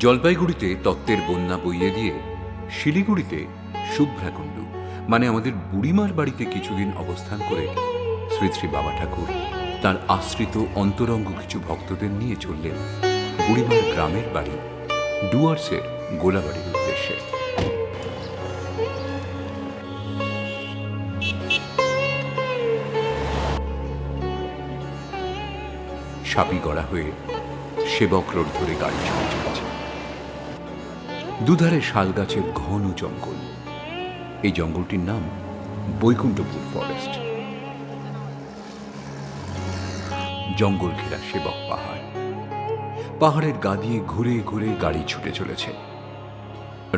জলপাইগুড়িতে তত্ত্বের বন্যা বইয়ে দিয়ে শিলিগুড়িতে শুভ্রাকুণ্ডু মানে আমাদের বুড়িমার বাড়িতে কিছুদিন অবস্থান করে শ্রী শ্রী বাবা ঠাকুর তার আশ্রিত অন্তরঙ্গ কিছু ভক্তদের নিয়ে চললেন বুড়িমার গ্রামের বাড়ি ডুয়ার্সের গোলাবাড়ির উদ্দেশ্যে। সাপি গড়া হয়ে সেবক রোড ধরে গাড়ি ছুটে চলেছে। দুধারে শাল গাছের ঘন জঙ্গল। এই জঙ্গলটির নাম বৈকুণ্ঠপুর ফরেস্ট। জঙ্গল ঘেরা সেবক পাহাড়, পাহাড়ের গা দিয়ে ঘুরে ঘুরে গাড়ি ছুটে চলেছে।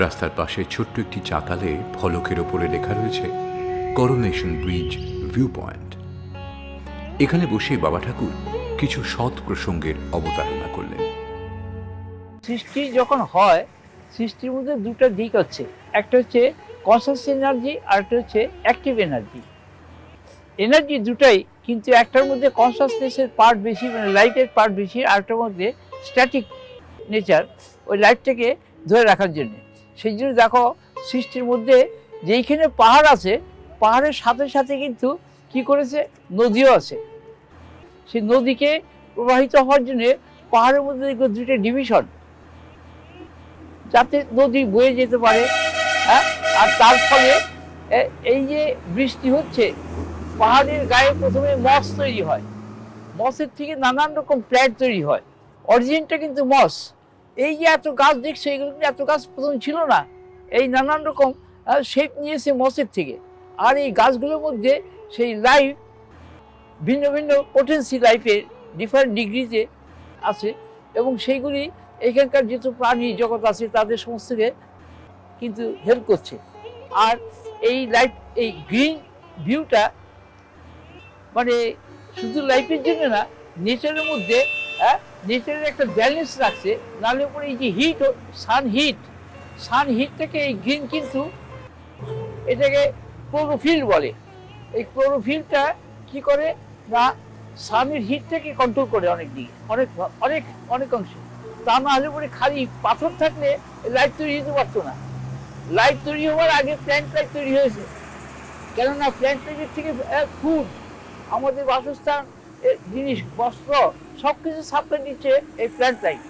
রাস্তার পাশে ছোট্ট একটি চাতালে ফলকের ওপরে লেখা রয়েছে করোনেশন ব্রিজ ভিউ পয়েন্ট। এখানে বসে বাবা ঠাকুর কিছু সৎ প্রসঙ্গের অবতারণা করলেন। সৃষ্টি যখন হয়, সৃষ্টির মধ্যে দুটো দিক আছে, একটা হচ্ছে কনসাস এনার্জি আর একটা হচ্ছে অ্যাক্টিভ এনার্জি। এনার্জি দুটাই, কিন্তু একটার মধ্যে কনসাসনেসের পার্ট বেশি, মানে লাইটের পার্ট বেশি, আর একটার মধ্যে স্ট্যাটিক নেচার, ওই লাইটটাকে ধরে রাখার জন্য। সেই জন্য দেখো সৃষ্টির মধ্যে যেইখানে পাহাড় আছে, পাহাড়ের সাথে সাথে কিন্তু কি করেছে, নদীও আছে। সেই নদীকে প্রবাহিত হওয়ার জন্য পাহাড়ের মধ্যে দুটো ডিভিশন, যাতে নদী বয়ে যেতে পারে। হ্যাঁ, আর তার ফলে এই যে বৃষ্টি হচ্ছে, পাহাড়ের গায়ে প্রথমে মস তৈরি হয়, মসের থেকে নানান রকম প্ল্যান্ট তৈরি হয়। অরিজিনটা কিন্তু মস। এই যে এত গাছ দেখছো, এগুলো কিন্তু এত গাছ প্রথমে ছিল না, এই নানান রকম শেপ নিয়েছে মসের থেকে। আর এই গাছগুলোর মধ্যে সেই লাইফ, ভিন্ন ভিন্ন পোটেন্সি লাইফের ডিফারেন্ট ডিগ্রিতে আছে, এবং সেইগুলি এখানকার যেহেতু প্রাণী জগৎ আছে তাদের সমস্তকে কিন্তু হেল্প করছে। আর এই লাইফ, এই গ্রিন ভিউটা মানে শুধু লাইফের জন্য না, নেচারের মধ্যে নেচারের একটা ব্যালেন্স রাখছে। নাহলে পরে এই যে হিট, সান হিটটাকে এই গ্রিন কিন্তু এটাকে ক্লোরোফিল বলে। এই ক্লোরোফিলটা কি করে না, সানের হিটটাকে কন্ট্রোল করে অনেক দিকে, অনেক অংশে। তা না হলে পরে খালি পাথর থাকলে লাইট তৈরি হতে পারতো না। লাইট তৈরি হওয়ার আগে প্ল্যান্ট লাইট তৈরি হয়েছে, কেননা প্ল্যান্ট লাইটের থেকে ফুড, আমাদের বাসস্থান, জিনিস, বস্ত্র সব কিছু সাপ্লাই দিচ্ছে এই প্ল্যান্ট লাইট।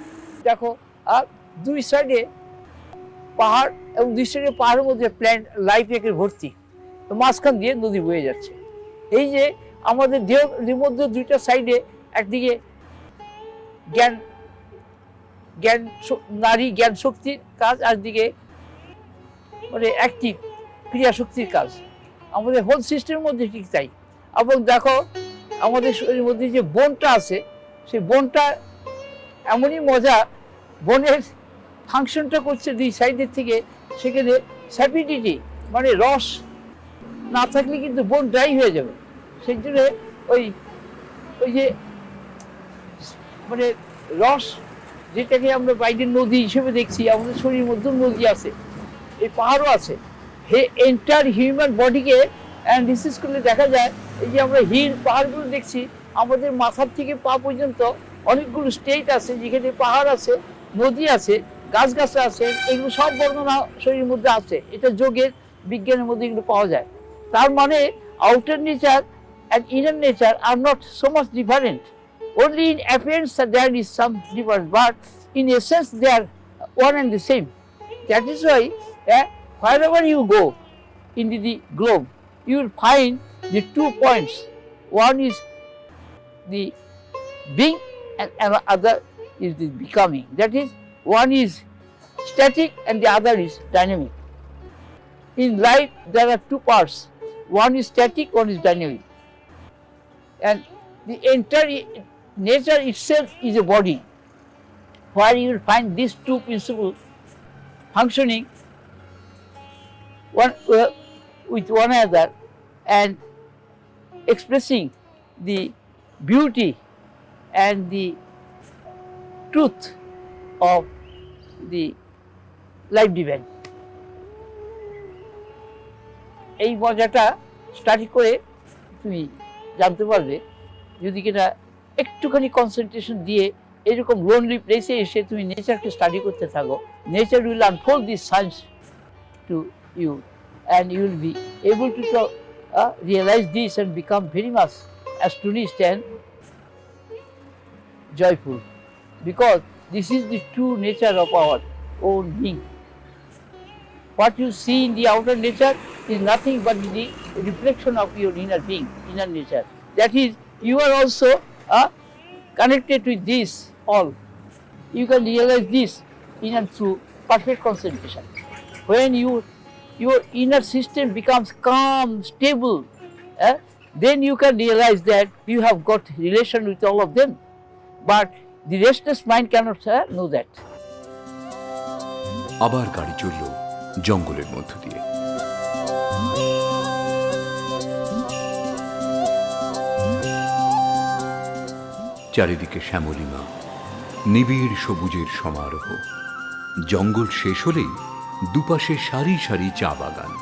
দেখো আর দুই সাইডে পাহাড়, এবং দুই সাইডে পাহাড়ের মধ্যে প্ল্যান্ট লাইফ একে ভর্তি, মাঝখান দিয়ে নদী বয়ে যাচ্ছে। এই যে আমাদের দেহের মধ্যে দুইটা সাইডে, একদিকে নারী জ্ঞান শক্তির কাজ, একদিকে মানে অ্যাক্টিভ ক্রিয়া শক্তির কাজ। আমাদের হোল সিস্টেমের মধ্যে ঠিক তাই। এবং দেখো আমাদের শরীরের মধ্যে যে বোনটা আছে, সেই বোনটা এমনই মজা, বোনের ফাংশনটা করছে দুই সাইডের থেকে। সেখানে স্যাপিডিটি মানে রস না থাকলে কিন্তু বোন ড্রাই হয়ে যাবে। সেই জন্য ওই যে মানে রস, যেটাকে আমরা বাইরের নদী হিসেবে দেখছি, আমাদের শরীরের মধ্যে নদী আছে, এই পাহাড়ও আছে। এন্টার হিউম্যান বডিকে অ্যানালিসিস করলে দেখা যায়, এই যে আমরা হিল পাহাড়গুলো দেখছি, আমাদের মাথার থেকে পা পর্যন্ত অনেকগুলো স্টেট আছে, যেখানে পাহাড় আছে, নদী আছে, গাছগাছরা আছে, এগুলো সব বর্ণনা শরীরের মধ্যে আছে। এটা যোগের, বিজ্ঞানের মধ্যে এগুলো পাওয়া যায়। তার মানে outer nature and inner nature are not so much different. Only in appearance there is some difference, but in essence they are one and the same. That is why wherever you go into the globe, you will find the 2 points. One is the being and other is the becoming. That is, one is static and the other is dynamic. In life there are 2 parts. One is static, one is dynamic. And the entire nature itself is a body, where you will find these 2 principles functioning with one another and expressing the beauty and the truth of the life divine. এই মজাটা study করে তুমি জানতে পারবে, যদি কিনা একটুখানি concentration দিয়ে এরকম লোনলি প্লেসে এসে তুমি নেচারকে স্টাডি করতে থাকো, nature will unfold this science to you, and you will be able to realize this and become very much astonished and joyful, because this is the true nature of our own being. What you see in the outer nature is nothing but the reflection of your inner being, inner nature. That is, you are also connected with this all. You can realize this in and through perfect concentration. When your inner system becomes calm, stable, then you can realize that you have got relation with all of them. But the restless mind cannot know that. আবার গাড়ি চলল জঙ্গলের মধ্য দিয়ে। চারিদিকে শ্যামলিমা, নিবিড় সবুজের সমারোহ। জঙ্গল শেষ হলেই দুপাশে সারি সারি চা বাগান।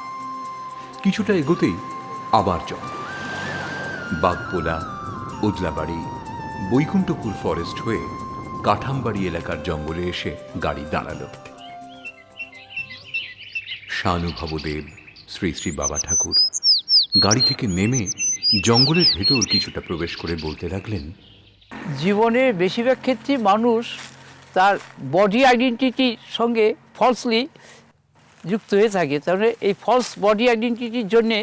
কিছুটা এগোতেই আবার জঙ্গল। বাগপোলা, ওদলাবাড়ি, বৈকুণ্ঠপুর ফরেস্ট হয়ে কাঠামবাড়ি এলাকার জঙ্গলে এসে গাড়ি দাঁড়ালো। শানুভবদেব শ্রী শ্রী বাবা ঠাকুর গাড়ি থেকে নেমে জঙ্গলের ভেতর কিছুটা প্রবেশ করে বলতে লাগলেন, জীবনের বেশিরভাগ ক্ষেত্রে মানুষ তার বডি আইডেন্টিটির সঙ্গে ফলসলি যুক্ত হয়ে থাকে। তাহলে এই ফলস বডি আইডেন্টিটির জন্যে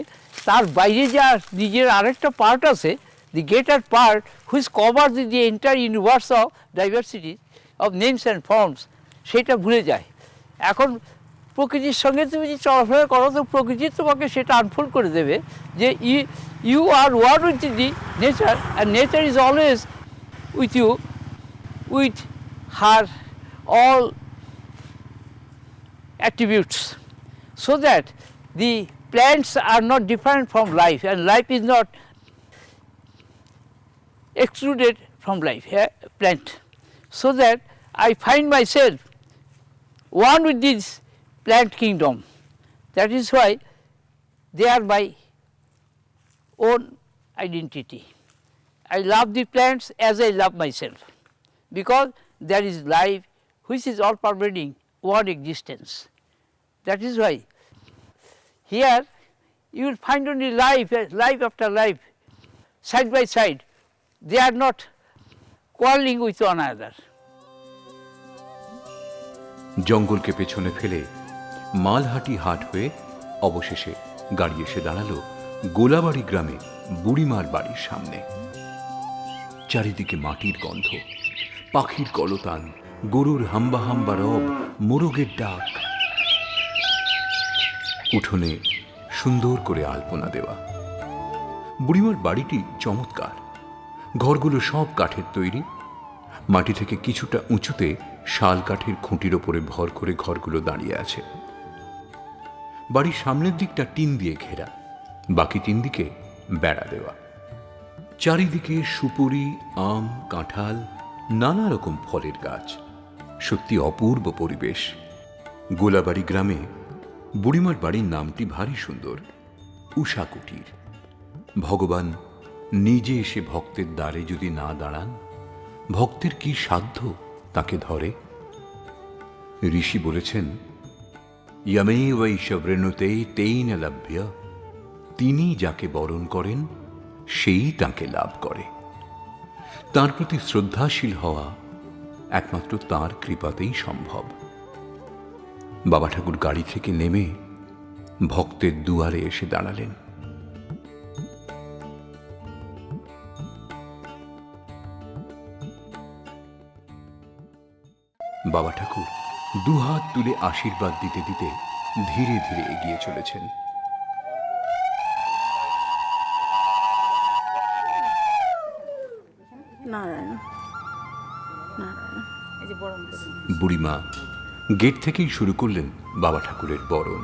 তার বাইরে যা নিজের আরেকটা পার্ট আছে, দি greater part which cover the entire universe of diversity of names and forms, সেটা ভুলে যায়। এখন প্রকৃতির সঙ্গে তুমি যদি চলাফেরা করো তো প্রকৃতি তোমাকে সেটা আনফোল্ড করে দেবে যে you are one with the nature, and nature is always with you, with her all attributes, so that the plants are not different from life, and life is not excluded from life, plant. So that I find myself one with this plant kingdom. That is why they are my own identity. I love the plants as I love myself, because there is life which is all pervading one existence. That is why here you will find only life, life after life, side by side. They are not quarreling with one another. জঙ্গলকে পেছনে ফেলে মালহাটি হাট হয়ে অবশেষে গাড়ি এসে দাঁড়ালো গোলাবাড়ি গ্রামে বুড়িমার বাড়ির সামনে। চারিদিকে মাটির গন্ধ, পাখির কলতান, গরুর হাম্বা হাম্বা রব, মোরগের ডাক। উঠোনে সুন্দর করে আলপনা দেওয়া। বুড়িমার বাড়িটি চমৎকার। ঘরগুলো সব কাঠের তৈরি। মাটি থেকে কিছুটা উঁচুতে শাল কাঠের খুঁটির ওপরে ভর করে ঘরগুলো দাঁড়িয়ে আছে। বাড়ির সামনের দিকটা টিন দিয়ে ঘেরা, বাকি 3 দিকে বেড়া দেওয়া। চারিদিকে সুপুরি, আম, কাঁঠাল, নানা রকম ফলের গাছ। সত্যি অপূর্ব পরিবেশ। গোলাবাড়ি গ্রামে বুড়িমার বাড়ির নামটি ভারী সুন্দর, উষা কুটির। ভগবান নিজে এসে ভক্তের দ্বারে যদি না দাঁড়ান, ভক্তের কি সাধ্য তাকে ধরে? ঋষি বলেছেন, ইয়মে বৈশবৃণুতে তেন লভ্য, তিনি যাকে বরণ করেন সেই তাকে লাভ করে। তার প্রতি শ্রদ্ধাশীল হওয়া একমাত্র তাঁর কৃপাতেই সম্ভব। বাবা ঠাকুর গাড়ি থেকে নেমে ভক্তের দুয়ারে এসে দাঁড়ালেন। বাবা ঠাকুর দুহাত তুলে আশীর্বাদ দিতে দিতে ধীরে ধীরে এগিয়ে চলেছেন। বুড়িমা গেট থেকেই শুরু করলেন বাবা ঠাকুরের বরণ।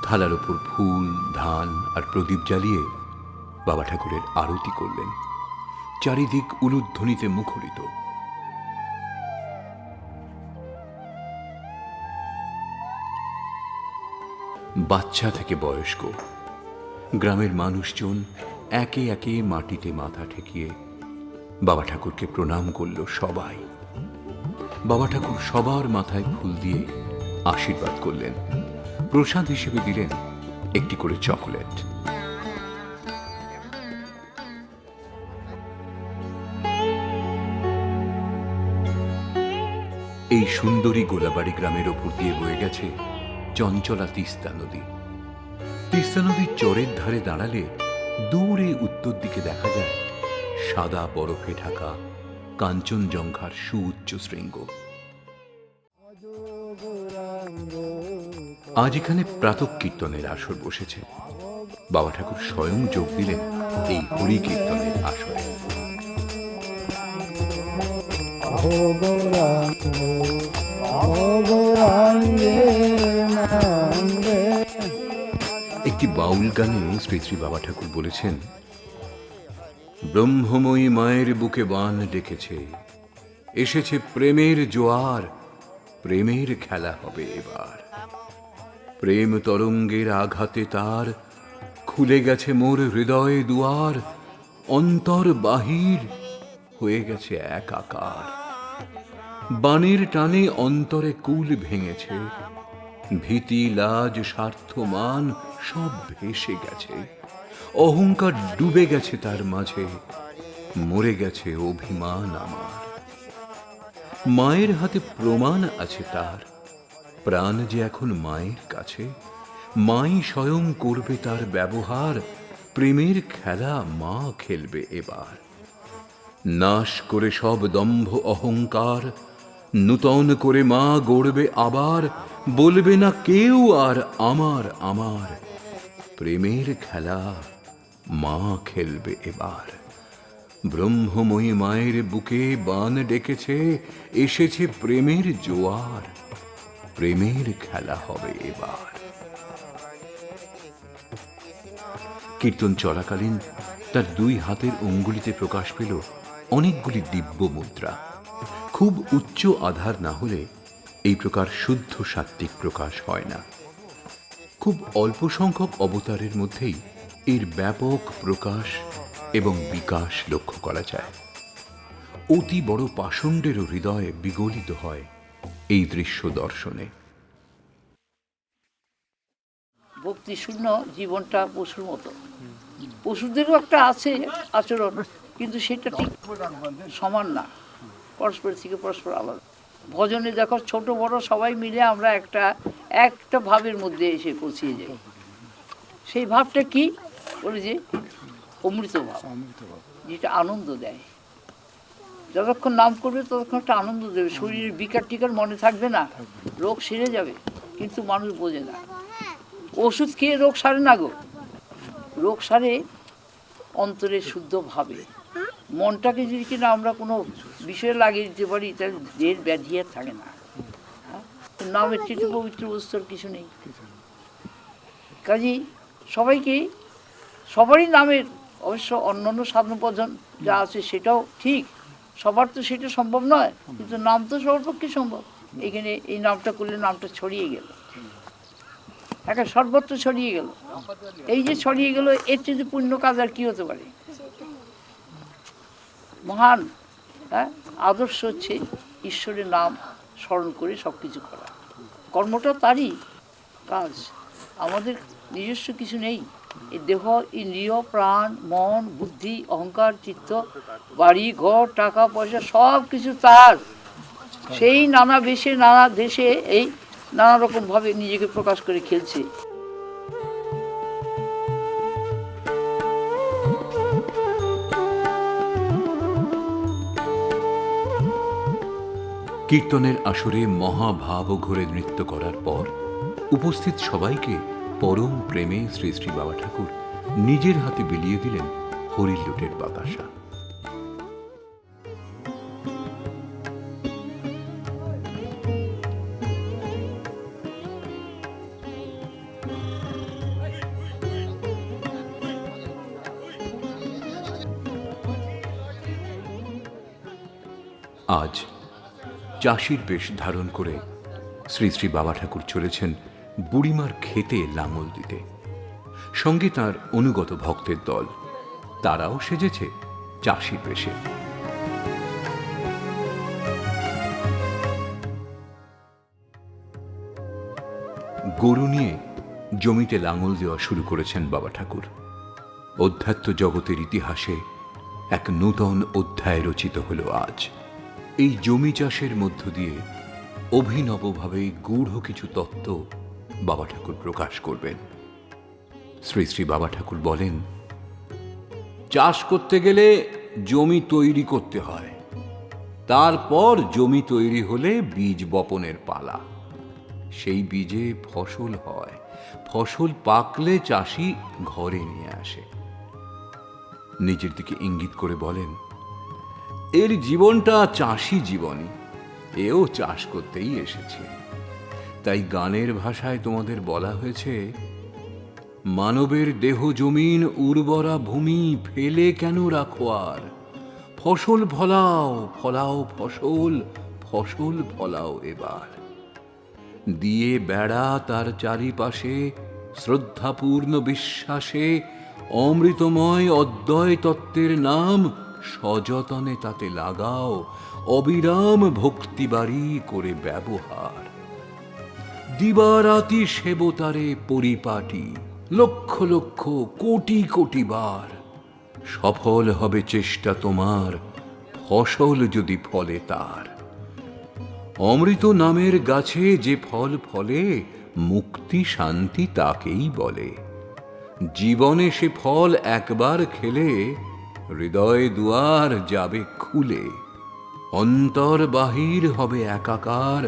থালার ওপর ফুল, ধান আর প্রদীপ জ্বালিয়ে বাবা ঠাকুরের আরতি করলেন। চারিদিক উলুধ্বনিতে মুখরিত। বাচ্চা থেকে বয়স্ক গ্রামের মানুষজন একে একে মাটিতে মাথা ঠেকিয়ে বাবা ঠাকুরকে প্রণাম করল সবাই। বাবা ঠাকুর সবার মাথায় ফুল দিয়ে আশীর্বাদ করলেন, প্রসাদ হিসেবে দিলেন একটি করে চকোলেট। এই সুন্দরী গোলাবাড়ি গ্রামের ওপর দিয়ে বয়ে গেছে চঞ্চলা তিস্তা নদী। তিস্তা নদীর চরের ধারে দাঁড়ালে দূরে উত্তর দিকে দেখা যায় সাদা বরফে ঢাকা কাঞ্চনজঙ্ঘার সুউচ্চ শৃঙ্গ। আজ এখানে প্রাতঃ কীর্তনের আসর বসেছে। বাবা ঠাকুর স্বয়ং যোগ দিলেন এই হরি কীর্তনের আসরে। একটি বাউল গানে শ্রী শ্রী বাবা ঠাকুর বলেছেন, ব্রহ্মময়ী মায়ের বুকে বান ডেকেছে, এসেছে প্রেমের জোয়ার, প্রেমের খেলা হবে এবার। প্রেম তরঙ্গের আঘাতে তার খুলে গেছে মোর হৃদয় দুয়ার, অন্তর বাহির হয়ে গেছে একাকার। বানের টানে অন্তরে কুল ভেঙেছে, ভীতি লাজ স্বার্থ মান সব ভেসে গেছে, অহংকার ডুবে গেছে তার মাঝে, মরে গেছে অভিমান আমার। মায়ের হাতে প্রমাণ আছে তার, প্রাণ যে এখন মায়ের কাছে, মাই স্বয়ং করবে তার ব্যবহার, প্রেমের খেলা মা খেলবে এবার। নাশ করে সব দম্ভ অহংকার, নূতন করে মা গড়বে আবার, বলবে না কেউ আর আমার আমার, প্রেমের খেলা মা খেলবে এবার। ব্রহ্মময়ী মায়ের বুকে বান ডেকেছে, এসেছে প্রেমের জোয়ার, প্রেমের খেলা হবে এবার। কীর্তন চলাকালীন তার দুই হাতের অঙ্গুলিতে প্রকাশ পেল অনেকগুলি দিব্য মুদ্রা। খুব উচ্চ আধার না হলে এই প্রকার শুদ্ধ সাত্ত্বিক প্রকাশ হয় না। খুব অল্প সংখ্যক অবতারের মধ্যেই এর ব্যাপক প্রকাশ এবং বিকাশ লক্ষ্য করা যায়। অতি বড় পাষণ্ডেরও হৃদয় বিগলিত হয় এই দৃশ্য দর্শনে। ভক্তি শূন্য জীবনটা পশুর মতো। পশুদেরও একটা আছে আচরণ, কিন্তু সেটা ঠিক সমান না, পরস্পর থেকে পরস্পর আলাদা। ভজনে দেখো ছোট বড় সবাই মিলে আমরা একটা ভাবের মধ্যে এসে পৌঁছিয়ে যাই। সেই ভাবটা কি বলে যে অমৃত ভাব, যেটা আনন্দ দেয়। যতক্ষণ নাম করবে ততক্ষণ একটা আনন্দ দেবে, শরীরের বিকার টিকার মনে থাকবে না, রোগ সেরে যাবে। কিন্তু মানুষ বোঝে না, ওষুধ খেয়ে রোগ সারে না গো। রোগ সারে অন্তরে শুদ্ধ ভাবে। মনটাকে যদি কিনা আমরা কোনো বিষয়ে লাগিয়ে দিতে পারি, তাহলে দেহের ব্যাধি আর থাকে না। নামের চেয়ে পবিত্র বস্তুর কিছু নেই। কাজেই সবারই নামের অবশ্য অন্যান্য সাধন পদ্ধন যা আছে সেটাও ঠিক, সবার তো সেটা সম্ভব নয়, কিন্তু নাম তো সবার পক্ষে সম্ভব। এখানে এই নামটা করলে নামটা ছড়িয়ে গেল, একটা সর্বত্র ছড়িয়ে গেল। এই যে ছড়িয়ে গেল, এর চেয়ে পুণ্য কাজ আর কি হতে পারে? মহান আদর্শ হচ্ছে ঈশ্বরের নাম স্মরণ করে সব কিছু করা। কর্মটা তারই কাজ, আমাদের নিজস্ব কিছু নেই। এই দেহ, ইন্দ্রিয়, প্রাণ, মন, বুদ্ধি, অহংকার, চিত্ত, বাড়ি ঘর, টাকা পয়সা সব কিছু তার। সেই নানা বেশে নানা দেশে এই নানা রকমভাবে নিজেকে প্রকাশ করে খেলছে। কীর্তনের আসরে মহাভাব ঘরে নৃত্য করার পর উপস্থিত সবাইকে পরম প্রেমে শ্রী শ্রী বাবা ঠাকুর নিজের হাতে বিলিয়ে দিলেন হরির লুটের বাতাসা। আজ চাষির বেশ ধারণ করে শ্রী শ্রী বাবা ঠাকুর চলেছেন বুড়িমার ক্ষেতে লাঙল দিতে। সঙ্গে তার অনুগত ভক্তের দল, তারাও সেজেছে চাষির বেশে। গরু নিয়ে জমিতে লাঙল দেওয়া শুরু করেছেন বাবা ঠাকুর। অধ্যাত্ম জগতের ইতিহাসে এক নূতন অধ্যায় রচিত হলো আজ। এই জমি চাষের মধ্য দিয়ে অভিনবভাবে গূঢ় কিছু তত্ত্ব বাবা ঠাকুর প্রকাশ করবেন। শ্রী শ্রী বাবা ঠাকুর বলেন, চাষ করতে গেলে জমি তৈরি করতে হয়, তারপর জমি তৈরি হলে বীজ বপনের পালা। সেই বীজে ফসল হয়, ফসল পাকলে চাষি ঘরে নিয়ে আসে। নিজের দিকে ইঙ্গিত করে বলেন, এর জীবনটা চাষি জীবনই, এও চাষ করতেই এসেছে। তাই গানের ভাষায় তোমাদের বলা হয়েছে, মানবের দেহ জমিন উর্বরা ভূমি, ফেলে কেন রাখো আর? ফসল ফলাও, ফলাও ফসল, ফসল ফলাও এবার। দিয়ে বেড়া তার চারিপাশে, শ্রদ্ধাপূর্ণ বিশ্বাসে অমৃতময় অদ্বয় তত্ত্বের নাম সযতনে তাতে লাগাও, অবিরাম ভক্তিবাড়ি করে ব্যবহার। দিবারাতি সেবতারে পরিপাটি, লক্ষ লক্ষ কোটি কোটি বার। সফল হবে চেষ্টা তোমার, ফসল যদি ফলে তার। অমৃত নামের গাছে যে ফল ফলে, মুক্তি শান্তি তাকেই বলে। জীবনে সে ফল একবার খেলে, হৃদয় দুয়ার যাবে খুলে। অন্তর বাহির হবে একাকার,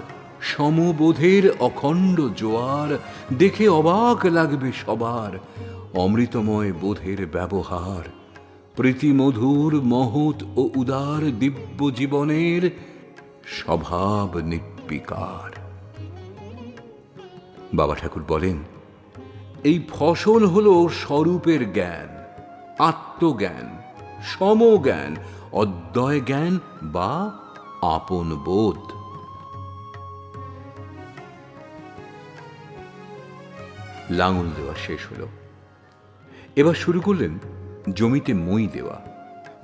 সমবোধের অখণ্ড জোয়ার। দেখে অবাক লাগবে সবার, অমৃতময় বোধের ব্যবহার। প্রীতিমধুর মহৎ ও উদার দিব্য জীবনের স্বভাব নির্বিকার। বাবা ঠাকুর বলেন, এই ফসল হলো স্বরূপের জ্ঞান, আত্মজ্ঞান, সমজ্ঞান, অদ্বয় জ্ঞান বা আপন বোধ। লাঙল দেওয়া শেষ হলো। এবার শুরু করলেন জমিতে মই দেওয়া।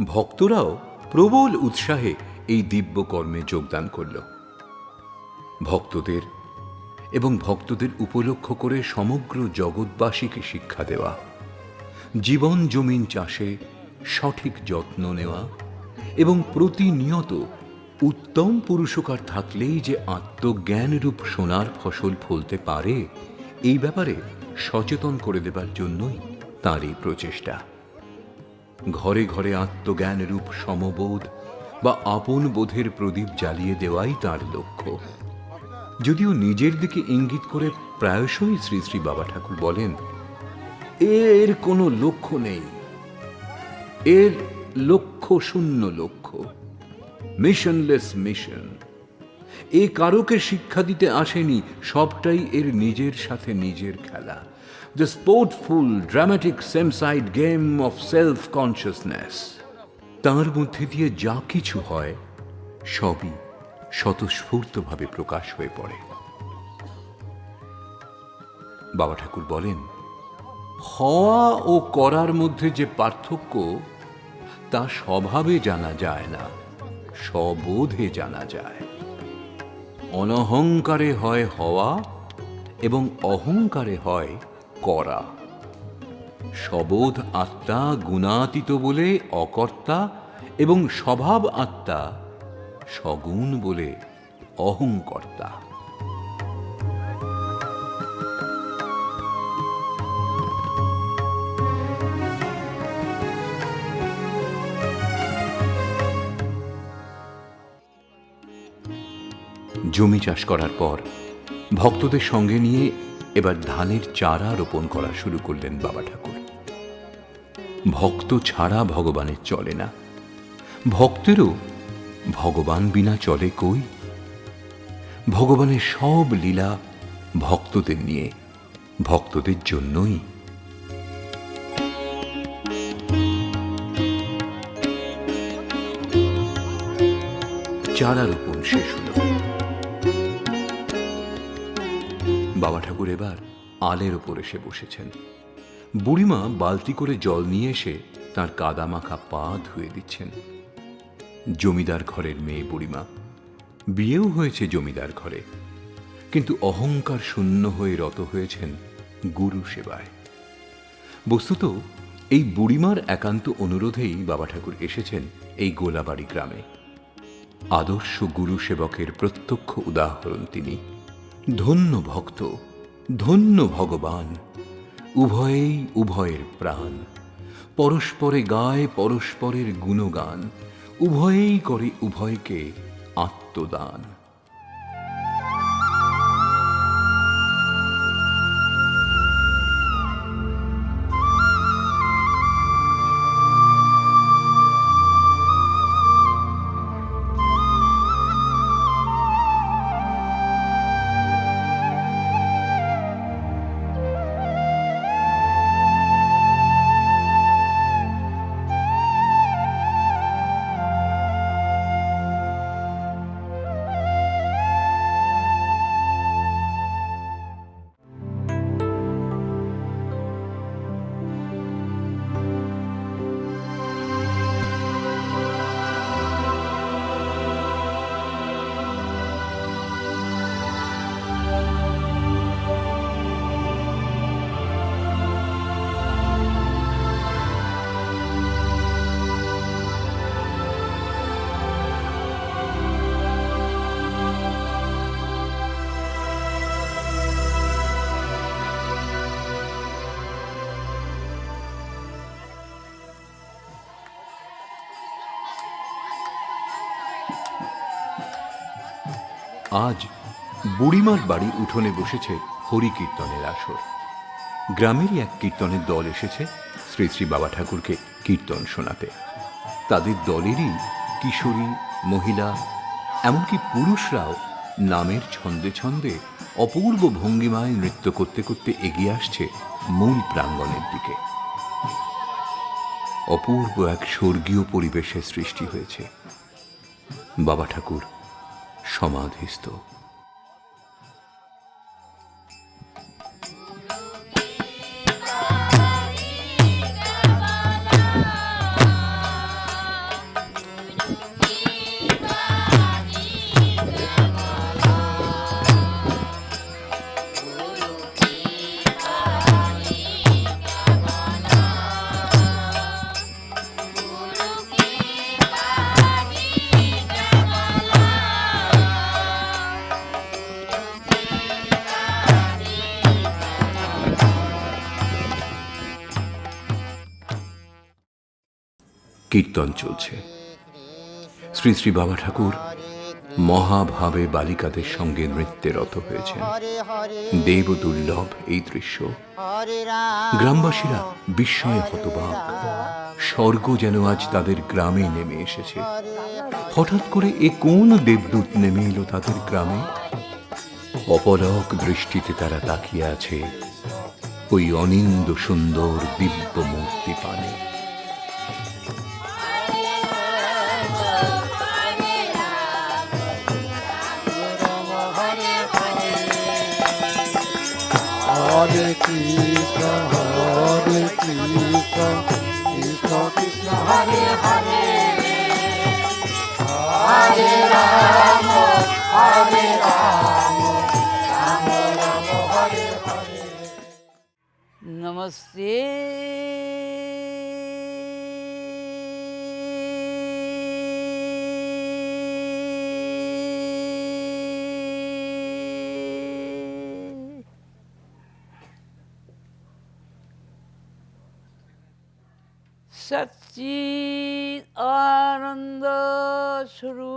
ভক্তরাও প্রবল উৎসাহে এই দিব্য কর্মে যোগদান করল। ভক্তদের এবং ভক্তদের উপলক্ষ করে সমগ্র জগৎবাসীকে শিক্ষা দেওয়া, জীবন জমিন চাষে সঠিক যত্ন নেওয়া এবং প্রতিনিয়ত উত্তম পুরুষকার থাকলেই যে আত্মজ্ঞানরূপ সোনার ফসল ফলতে পারে, এই ব্যাপারে সচেতন করে দেবার জন্যই তাঁর এই প্রচেষ্টা। ঘরে ঘরে আত্মজ্ঞানরূপ সমবোধ বা আপন বোধের প্রদীপ জ্বালিয়ে দেওয়াই তাঁর লক্ষ্য। যদিও নিজের দিকে ইঙ্গিত করে প্রায়শই শ্রী শ্রী বাবা ঠাকুর বলেন, এর কোনো লক্ষ্য নেই, এর লক্ষ্য শূন্য লক্ষ্য, মিশনলেস মিশন। এ কারোকে শিক্ষা দিতে আসেনি, সবটাই এর নিজের সাথে নিজের খেলা। The sportful dramatic same side game of self consciousness. তাঁর মধ্যে দিয়ে যা কিছু হয় সবই স্বতঃস্ফূর্তভাবে প্রকাশ হয়ে পড়ে। বাবা ঠাকুর বলেন, হওয়া ও করার মধ্যে যে পার্থক্য, তা স্বভাবে জানা যায় না, স্ববোধে জানা যায়। অনহংকারে হয় হওয়া এবং অহংকারে হয় করা। সবোধ আত্মা গুণাতীত বলে অকর্তা এবং স্বভাব আত্মা সগুণ বলে অহংকর্তা। জমি চাষ করার পর ভক্তদের সঙ্গে নিয়ে এবার ধানের চারা রোপণ করা শুরু করলেন বাবা ঠাকুর। ভক্ত ছাড়া ভগবানের চলে না, ভক্তেরও ভগবান বিনা চলে কই। ভগবানের সব লীলা ভক্তদের নিয়ে, ভক্তদের জন্যই। চারা রোপণ শেষ হল। বাবা ঠাকুর এবার আলের ওপর এসে বসেছেন। বুড়িমা বালতি করে জল নিয়ে এসে তার কাদামাখা পা ধুয়ে দিচ্ছেন। জমিদার ঘরের মেয়ে বুড়িমা, বিয়েও হয়েছে জমিদার ঘরে। কিন্তু অহংকার শূন্য হয়ে রত হয়েছেন গুরু সেবায়। বস্তুত এই বুড়িমার একান্ত অনুরোধেই বাবা ঠাকুর এসেছেন এই গোলাবাড়ি গ্রামে। আদর্শ গুরু সেবকের প্রত্যক্ষ উদাহরণ তিনি। ধন্য ভক্ত, ধন্য ভগবান, উভয়েই উভয়ের প্রাণ, পরস্পরে গায় পরস্পরের গুণগান, উভয়েই করে উভয়কে আত্মদান। আজ বুড়িমার বাড়ির উঠোনে বসেছে হরি কীর্তনের আসর। গ্রামেরই এক কীর্তনের দল এসেছে শ্রী শ্রী বাবা ঠাকুরকে কীর্তন শোনাতে। তাদের দলেরই কিশোরী, মহিলা, এমনকি পুরুষরাও নামের ছন্দে ছন্দে অপূর্ব ভঙ্গিমায় নৃত্য করতে করতে এগিয়ে আসছে মূল প্রাঙ্গণের দিকে। অপূর্ব এক স্বর্গীয় পরিবেশের সৃষ্টি হয়েছে। বাবা ঠাকুর সমাধিস্থ। কীর্তন চলছে। শ্রী শ্রী বাবা ঠাকুর মহাভাবে বালিকাদের সঙ্গে নৃত্যে রত হয়েছেন। দেব দুর্লভ এই দৃশ্য। গ্রামবাসীরা বিস্ময়ে হতবাক। স্বর্গ যেন আজ তাদের গ্রামে নেমে এসেছে। হঠাৎ করে এ কোন দেবদূত নেমে এলো তাদের গ্রামে? অপলক দৃষ্টিতে তারা তাকিয়ে আছে ওই অনিন্দ সুন্দর দিব্য মূর্তি পানে। Hare Krishna, Hare Krishna, Krishna Krishna, Hare Hare, Hare Rama, Hare Rama, Rama Rama, Hare Hare. नमस्ते सच्चिद आनंद स्वरूप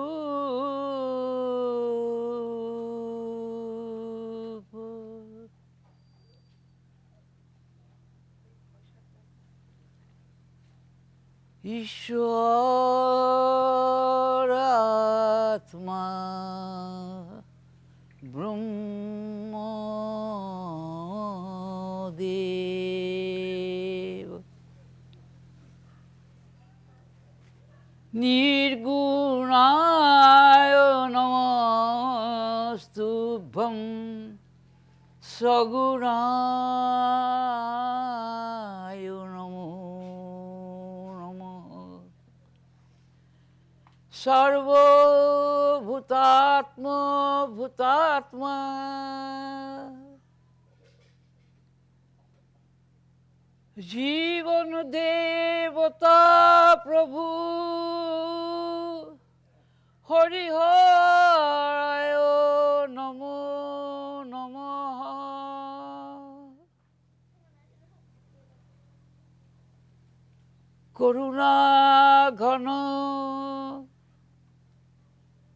ईश्वर आत्मा ब्रह्म देव निर्गुणाय नमस्तुभ्यं सगुणाय नमो नमः সর্বভূতাত্ম ভূতাত্মা জীবন দেবতা প্রভু হরিহরায় নমো নমঃ। করুণা ঘন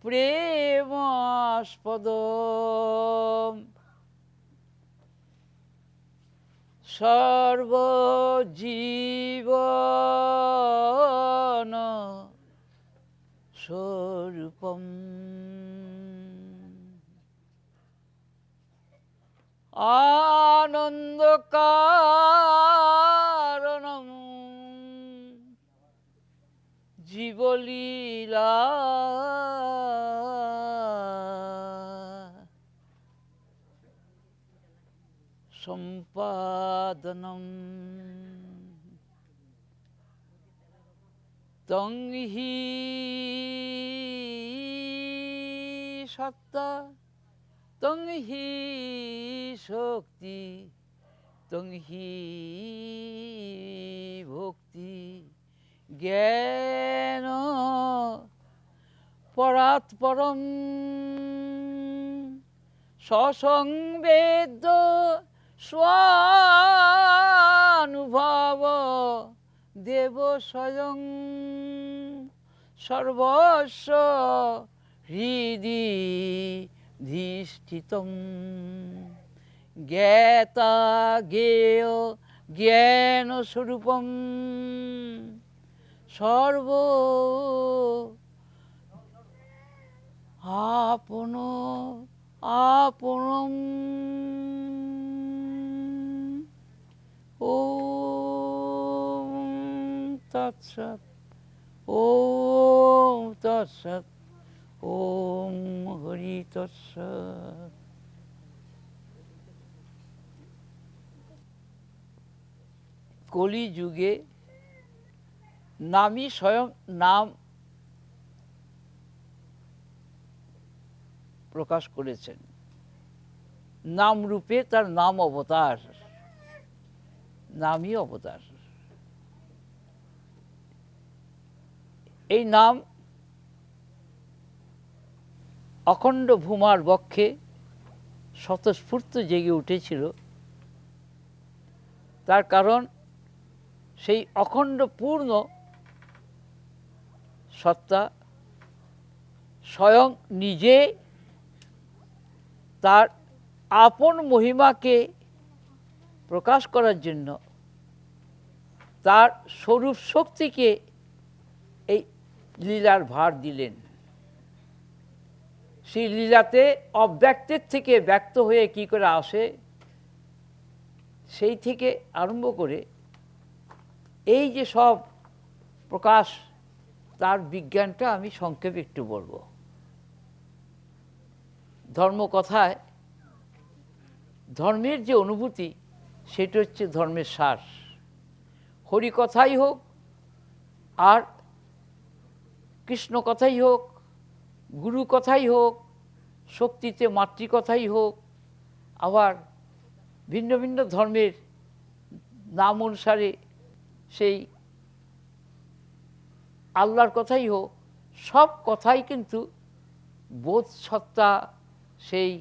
প্রেমাস্পদ সর্বজীবন স্বরূপম আনন্দ কারণম জীবলীলা সম্পাদনম তং হি সত্তা তং হি শক্তি তং হি ভক্তি জ্ঞান পরাৎপরম সসংবেদ্য স্বানুভব দেব স্বয়ং সর্বস্ব হৃদি ধিষ্ঠিতম জ্ঞাতা জ্ঞেয় জ্ঞান স্বরূপম সর্ব আপন আপনম। ওম তৎসৎ ওম তৎসৎ ওম হরি তৎসৎ। কলিযুগে নামই স্বয়ং নাম প্রকাশ করেছেন, নাম রূপে তার নাম অবতার, নামই অবতার। এই নাম অখণ্ড ভূমার বক্ষে স্বতঃস্ফূর্ত জেগে উঠেছিল, তার কারণ সেই অখণ্ড পূর্ণ সত্তা স্বয়ং নিজে তার আপন মহিমাকে প্রকাশ করার জন্য তার স্বরূপ শক্তিকে এই লীলার ভার দিলেন। সেই লীলাতে অব্যক্তের থেকে ব্যক্ত হয়ে কি করে আসে, সেই থেকে আরম্ভ করে এই যে সব প্রকাশ, তার বিজ্ঞানটা আমি সংক্ষেপে একটু বলবো। ধর্মকথায় ধর্মের যে অনুভূতি, সেটা হচ্ছে ধর্মের সার। হরিকথাই হোক আর কৃষ্ণ কথাই হোক, গুরু কথাই হোক, শক্তিতে মাতৃকথাই হোক, আবার ভিন্ন ভিন্ন ধর্মের নাম অনুসারে সেই আল্লাহর কথাই হোক, সব কথাই কিন্তু বোধ সত্তা সেই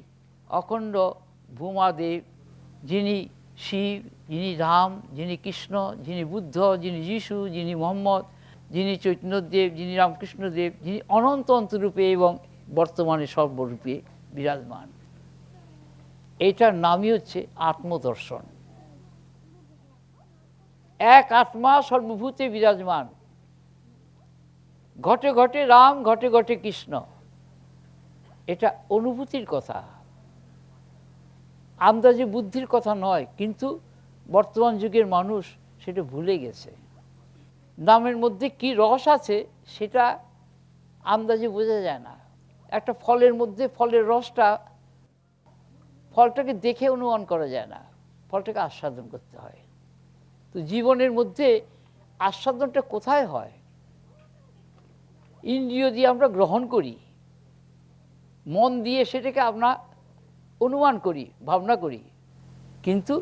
অখণ্ড ভূমাদেব, যিনি শিব, যিনি রাম, যিনি কৃষ্ণ, যিনি বুদ্ধ, যিনি যিশু, যিনি মোহাম্মদ, যিনি চৈতন্যদেব, যিনি রামকৃষ্ণদেব, যিনি অনন্ত অন্তরূপে এবং বর্তমানে সর্বরূপে বিরাজমান। এইটার নামই হচ্ছে আত্মদর্শন। এক আত্মা সর্বভূতে বিরাজমান, ঘটে ঘটে রাম, ঘটে ঘটে কৃষ্ণ। এটা অনুভূতির কথা, আন্দাজে বুদ্ধির কথা নয়। কিন্তু বর্তমান যুগের মানুষ সেটা ভুলে গেছে। নামের মধ্যে কি রস আছে সেটা আন্দাজে বোঝা যায় না। একটা ফলের মধ্যে ফলের রসটা, ফলটাকে দেখে অনুমান করা যায় না, ফলটাকে আস্বাদন করতে হয়। তো জীবনের মধ্যে আস্বাদনটা কোথায় হয়? ইন্দ্রিয় দিয়ে আমরা গ্রহণ করি, মন দিয়ে সেটাকে আমরা অনুমান করি, ভাবনা করি, কিন্তু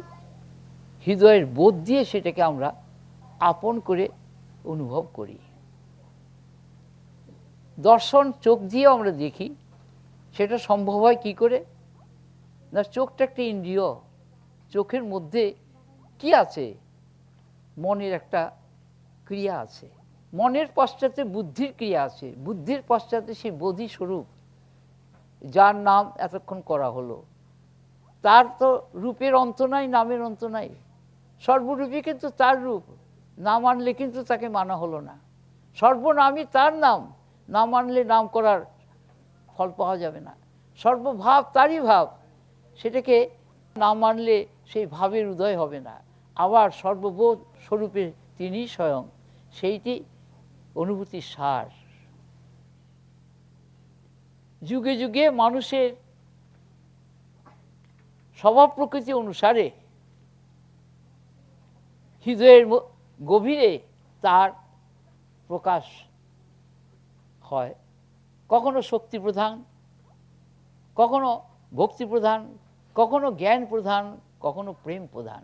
হৃদয়ের বোধ দিয়ে সেটাকে আমরা আপন করে অনুভব করি। দর্শন চোখ দিয়ে আমরা দেখি, সেটা সম্ভব হয় কি করে? না, চোখটা একটা ইন্দ্রিয়, চোখের মধ্যে কি আছে? মনের একটা ক্রিয়া আছে, মনের পশ্চাতে বুদ্ধির ক্রিয়া আছে, বুদ্ধির পশ্চাতে সেই বোধি স্বরূপ যার নাম এতক্ষণ করা হলো, তার তো রূপের অন্ত নাই, নামের অন্ত নাই, সর্বরূপে কিন্তু তার রূপ, না মানলে কিন্তু তাকে মানা হলো না। সর্বনামই তার নাম, না মানলে নাম করার ফল পাওয়া যাবে না। সর্বভাব তারই ভাব, সেটাকে না মানলে সেই ভাবের উদয় হবে না। আবার সর্ববোধ স্বরূপে তিনি স্বয়ং, সেইটি অনুভূতির সার। যুগে যুগে মানুষের স্বভাব প্রকৃতি অনুসারে হৃদয়ের গভীরে তার প্রকাশ হয়, কখনো শক্তি প্রধান, কখনো ভক্তি প্রধান, কখনো জ্ঞান প্রধান, কখনো প্রেম প্রধান,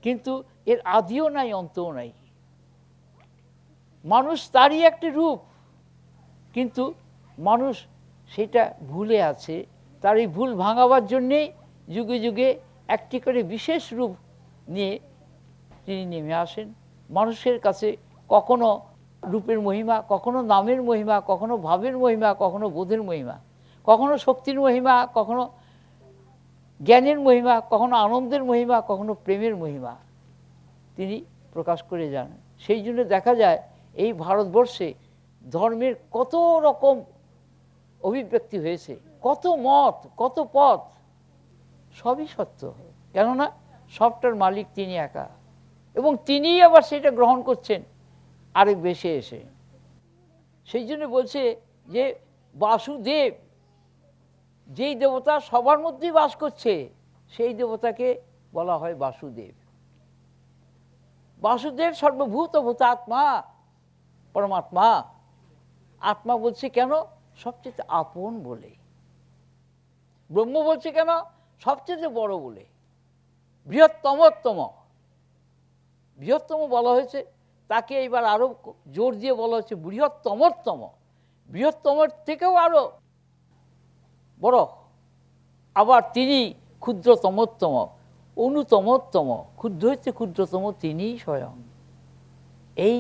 কিন্তু এর আদিও নাই, অন্তও নাই। মানুষ তারই একটি রূপ, কিন্তু মানুষ সেটা ভুলে আছে। তার এই ভুল ভাঙাবার জন্যেই যুগে যুগে একটি করে বিশেষ রূপ নিয়ে তিনি নেমে আসেন মানুষের কাছে। কখনো রূপের মহিমা, কখনো নামের মহিমা, কখনো ভাবের মহিমা, কখনো বোধের মহিমা, কখনো শক্তির মহিমা, কখনো জ্ঞানের মহিমা, কখনো আনন্দের মহিমা, কখনো প্রেমের মহিমা তিনি প্রকাশ করে যান। সেই জন্য দেখা যায় এই ভারতবর্ষে ধর্মের কত রকম অভিব্যক্তি হয়েছে, কত মত, কত পথ, সবই সত্য, কেননা সবটার মালিক তিনি একা, এবং তিনিই আবার সেটা গ্রহণ করছেন আরেক বেশে এসে। সেই জন্য বলছে যে বাসুদেব, যেই দেবতা সবার মধ্যেই বাস করছে, সেই দেবতাকে বলা হয় বাসুদেব। বাসুদেব সর্বভূত ভূতাত্মা, পরমাত্মা। আত্মা বলছে কেন? সবচেয়ে আপন বলে। ব্রহ্ম বলছে কেন? সবচেয়ে বড় বলে। বৃহত্তমোত্তম, বৃহত্তম বলা হয়েছে, তাকে এবার আরো জোর দিয়ে বলা হচ্ছে বৃহত্তমোত্তম, বৃহত্তমের থেকেও আরো বড়। আবার তিনি ক্ষুদ্রতমোত্তম, অনুতমোত্তম, ক্ষুদ্র হচ্ছে ক্ষুদ্রতম তিনিই স্বয়ং। এই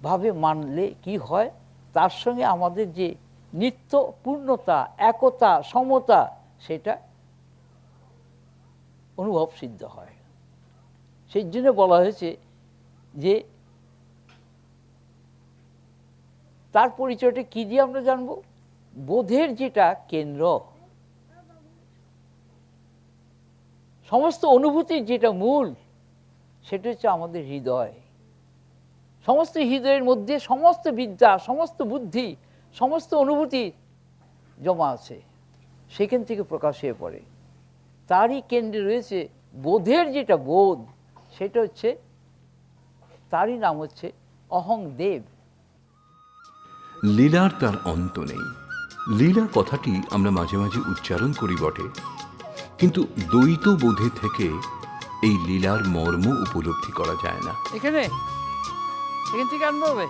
ভাবে মানলে কি হয়? তার সঙ্গে আমাদের যে নিত্য পূর্ণতা, একতা, সমতা, সেটা অনুভব সিদ্ধ হয়। সেই জন্য বলা হয়েছে যে তার পরিচয়টা কি দিয়ে আমরা জানবো? বোধের যেটা কেন্দ্র, সমস্ত অনুভূতির যেটা মূল, সেটা হচ্ছে আমাদের হৃদয়। সমস্ত হৃদয়ের মধ্যে সমস্ত বিদ্যা, সমস্ত বুদ্ধি, সমস্ত অনুভূতি জমা আছে, সেখান থেকে প্রকাশ হয়ে পড়ে। তারই কেন্দ্রে রয়েছে বোধের যেটা বোধ, সেটা হচ্ছে, তারই নাম হচ্ছে অহং দেব। লীলার তার অন্ত নেই। লীলা কথাটি আমরা মাঝে মাঝে উচ্চারণ করি বটে, কিন্তু দ্বৈত বোধে থেকে এই লীলার মর্ম উপলব্ধি করা যায় না। এখান থেকে আনবো হবে।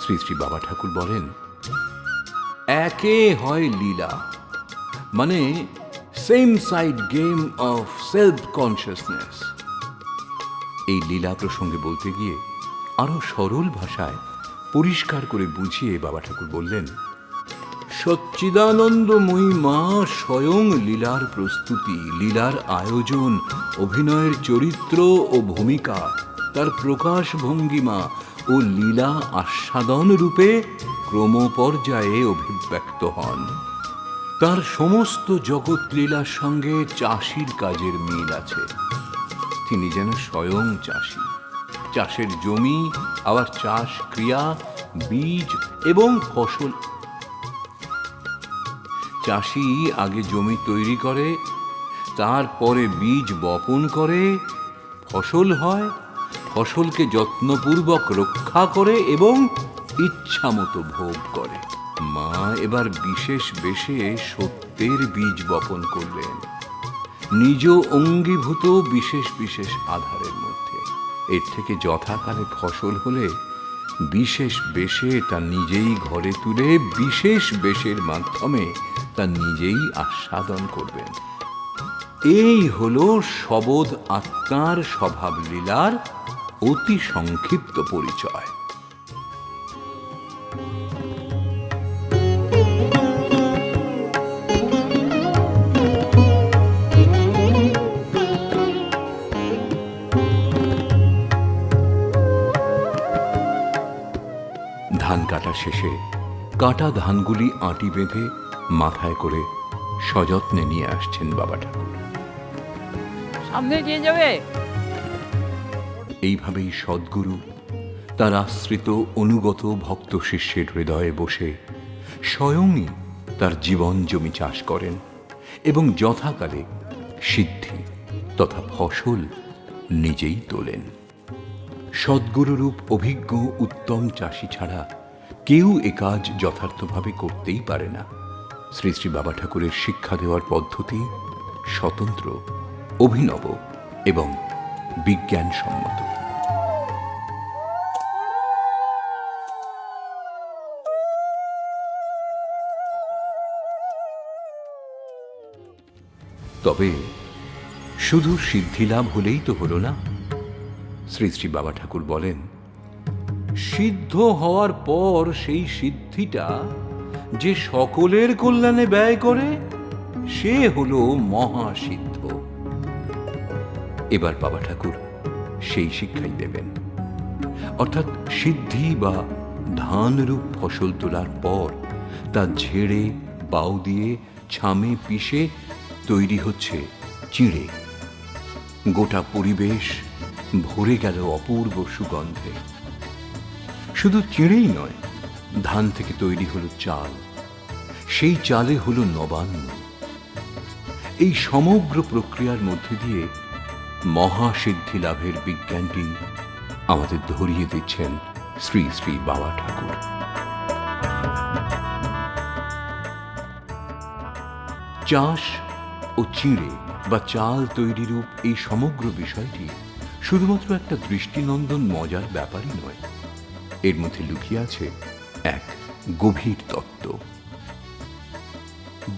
শ্রী শ্রী বাবা ঠাকুর বলেন, একে হয় লীলা, মানে same side game of self consciousness. এই লীলা প্রসঙ্গে বলতে গিয়ে আরো সরল ভাষায় পরিষ্কার করে বুঝিয়ে বাবা ঠাকুর বললেন, সচ্চিদানন্দময়ী মা স্বয়ং লীলার প্রস্তুতি, লীলার আয়োজন, অভিনয়ের চরিত্র ও ভূমিকা, তার প্রকাশ ভঙ্গিমা ও লীলা আস্বাদন রূপে ক্রমপর্যায়ে অভিব্যক্ত হন। তার সমস্ত জগৎ লীলার সঙ্গে চাষির কাজের মিল আছে। তিনি যেন স্বয়ং চাষি। চাষের জমি, আবার চাষ ক্রিয়া, বীজ এবং ফসল। চাষি আগে জমি তৈরি করে, তারপরে বীজ বপন করে, ফসল হয়, ফসলকে যত্নপূর্বক রক্ষা করে এবং ইচ্ছামতো ভোগ করে। মা এবার বিশেষ বেশে সত্যের বীজ বপন করলেন নিজ অঙ্গীভূত বিশেষ বিশেষ আধারের মধ্যে। এর থেকে যথাকালে ফসল হলে বিশেষ বেশে তা নিজেই ঘরে তুলে বিশেষ বেশের মাধ্যমে তা নিজেই আস্বাদন করবেন। এই হলো সবোধ আত্মার স্বভাব লীলার অতি সংক্ষিপ্ত পরিচয়। ধান কাটা শেষে কাটা ধানগুলি আঁটি বেঁধে মাথায় করে সযত্নে নিয়ে আসছেন বাবা ঠাকুর। সামনে দিয়ে যাবে। এইভাবেই সদ্গুরু তার আশ্রিত অনুগত ভক্ত শিষ্যের হৃদয়ে বসে স্বয়ংই তার জীবন জমি চাষ করেন এবং যথাকালে সিদ্ধি তথা ফসল নিজেই তোলেন। সদ্গুরুরূপ অভিজ্ঞ উত্তম চাষি ছাড়া কেউ এ কাজ যথার্থভাবে করতেই পারে না। শ্রী শ্রী বাবা ঠাকুরের শিক্ষা দেওয়ার পদ্ধতি স্বতন্ত্র, অভিনব এবং বিজ্ঞানসম্মত। তবে শুধু সিদ্ধিলাভ হলেই তো হলো না। শ্রী শ্রী বাবা ঠাকুর বলেন, সিদ্ধ হওয়ার পর সেই সিদ্ধিটা যে সকলের কল্যাণে ব্যয় করে সে হলো মহাসিদ্ধ। এবার বাবা ঠাকুর সেই শিক্ষাই দেবেন, অর্থাৎ সিদ্ধি বা ধানরূপ ফসল তোলার পর তা ঝেড়ে বাউ দিয়ে ছামে পিষে তৈরি হচ্ছে চিঁড়ে। গোটা পরিবেশ ভরে গেল অপূর্ব সুগন্ধে। শুধু চিঁড়েই নয়, ধান থেকে তৈরি হলো চাল, সেই চালে হলো নবান্ন। এই সমগ্র প্রক্রিয়ার মধ্যে দিয়ে মহাসিদ্ধি লাভের বিজ্ঞানটি আমাদের ধরিয়ে দিচ্ছেন শ্রী শ্রী বাবা ঠাকুর। চাষ ও চিঁড়ে বা চাল তৈরিরূপ এই সমগ্র বিষয়টি শুধুমাত্র একটা দৃষ্টিনন্দন মজার ব্যাপারই নয়, এর মধ্যে লুকিয়ে আছে এক গভীর তত্ত্ব।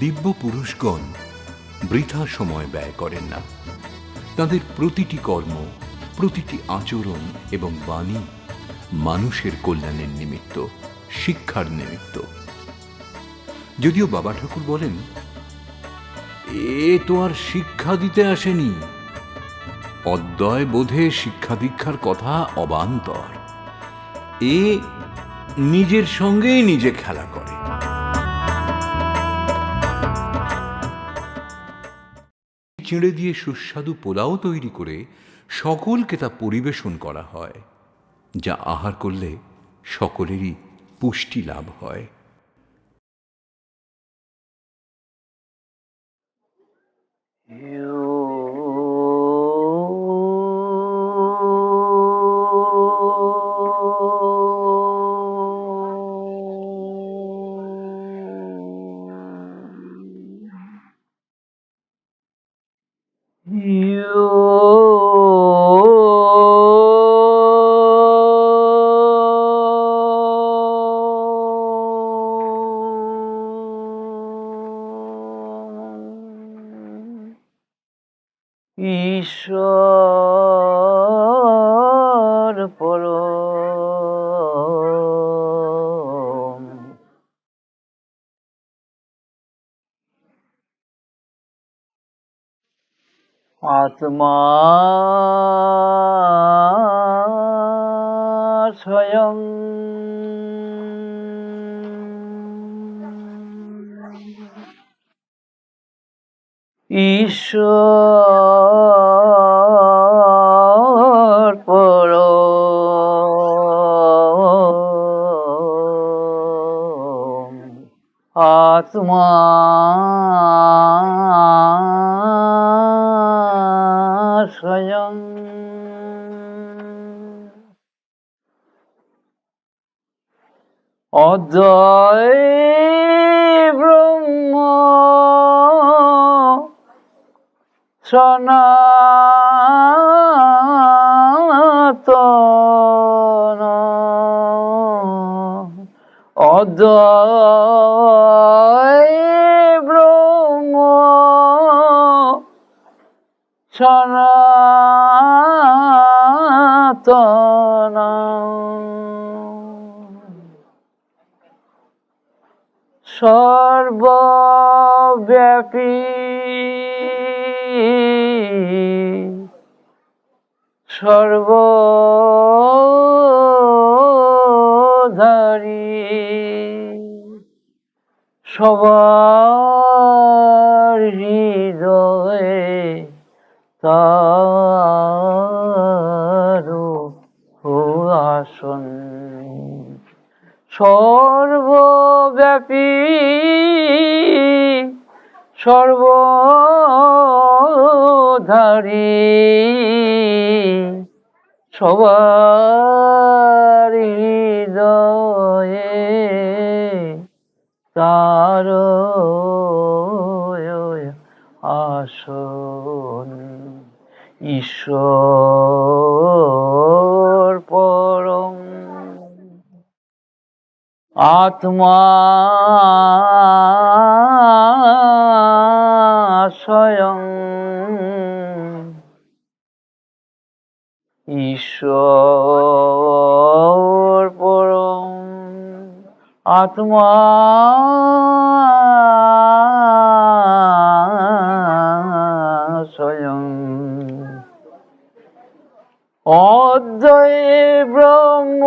দিব্য পুরুষগণ বৃথা সময় ব্যয় করেন না। তাদের প্রতিটি কর্ম, প্রতিটি আচরণ এবং বাণী মানুষের কল্যাণের নিমিত্ত, শিক্ষার নিমিত্ত। যদিও বাবা ঠাকুর বলেন, এ তো আর শিক্ষা দিতে আসেনি, অদ্বয় বোধে শিক্ষা দীক্ষার কথা অবান্তর, এ নিজের সঙ্গেই নিজে খেলা করে। চিঁড়ে দিয়ে সুস্বাদু পোলাও তৈরি করে সকলকে তা পরিবেশন করা হয়, যা আহার করলে সকলেরই পুষ্টি লাভ হয়। ঈশ্বর পরম আত্মা স্বয়ং ঈশ্বর পরম আত্মা স্বয়ং অদ্বয় ব্রহ্ম সনাতন অদ্বয় ব্রহ্ম সনাতন সর্বব্যাপী সর্বধারী সবার হৃদয়ে তার আসন সর্বব্যাপী সর্বধারী সবার হৃদয়ে তার আসন ঈশ্বর পরম আত্মা স্বয়ং ঈশ্বর পরম আত্মা স্বয়ং অদ্বয় ব্রহ্ম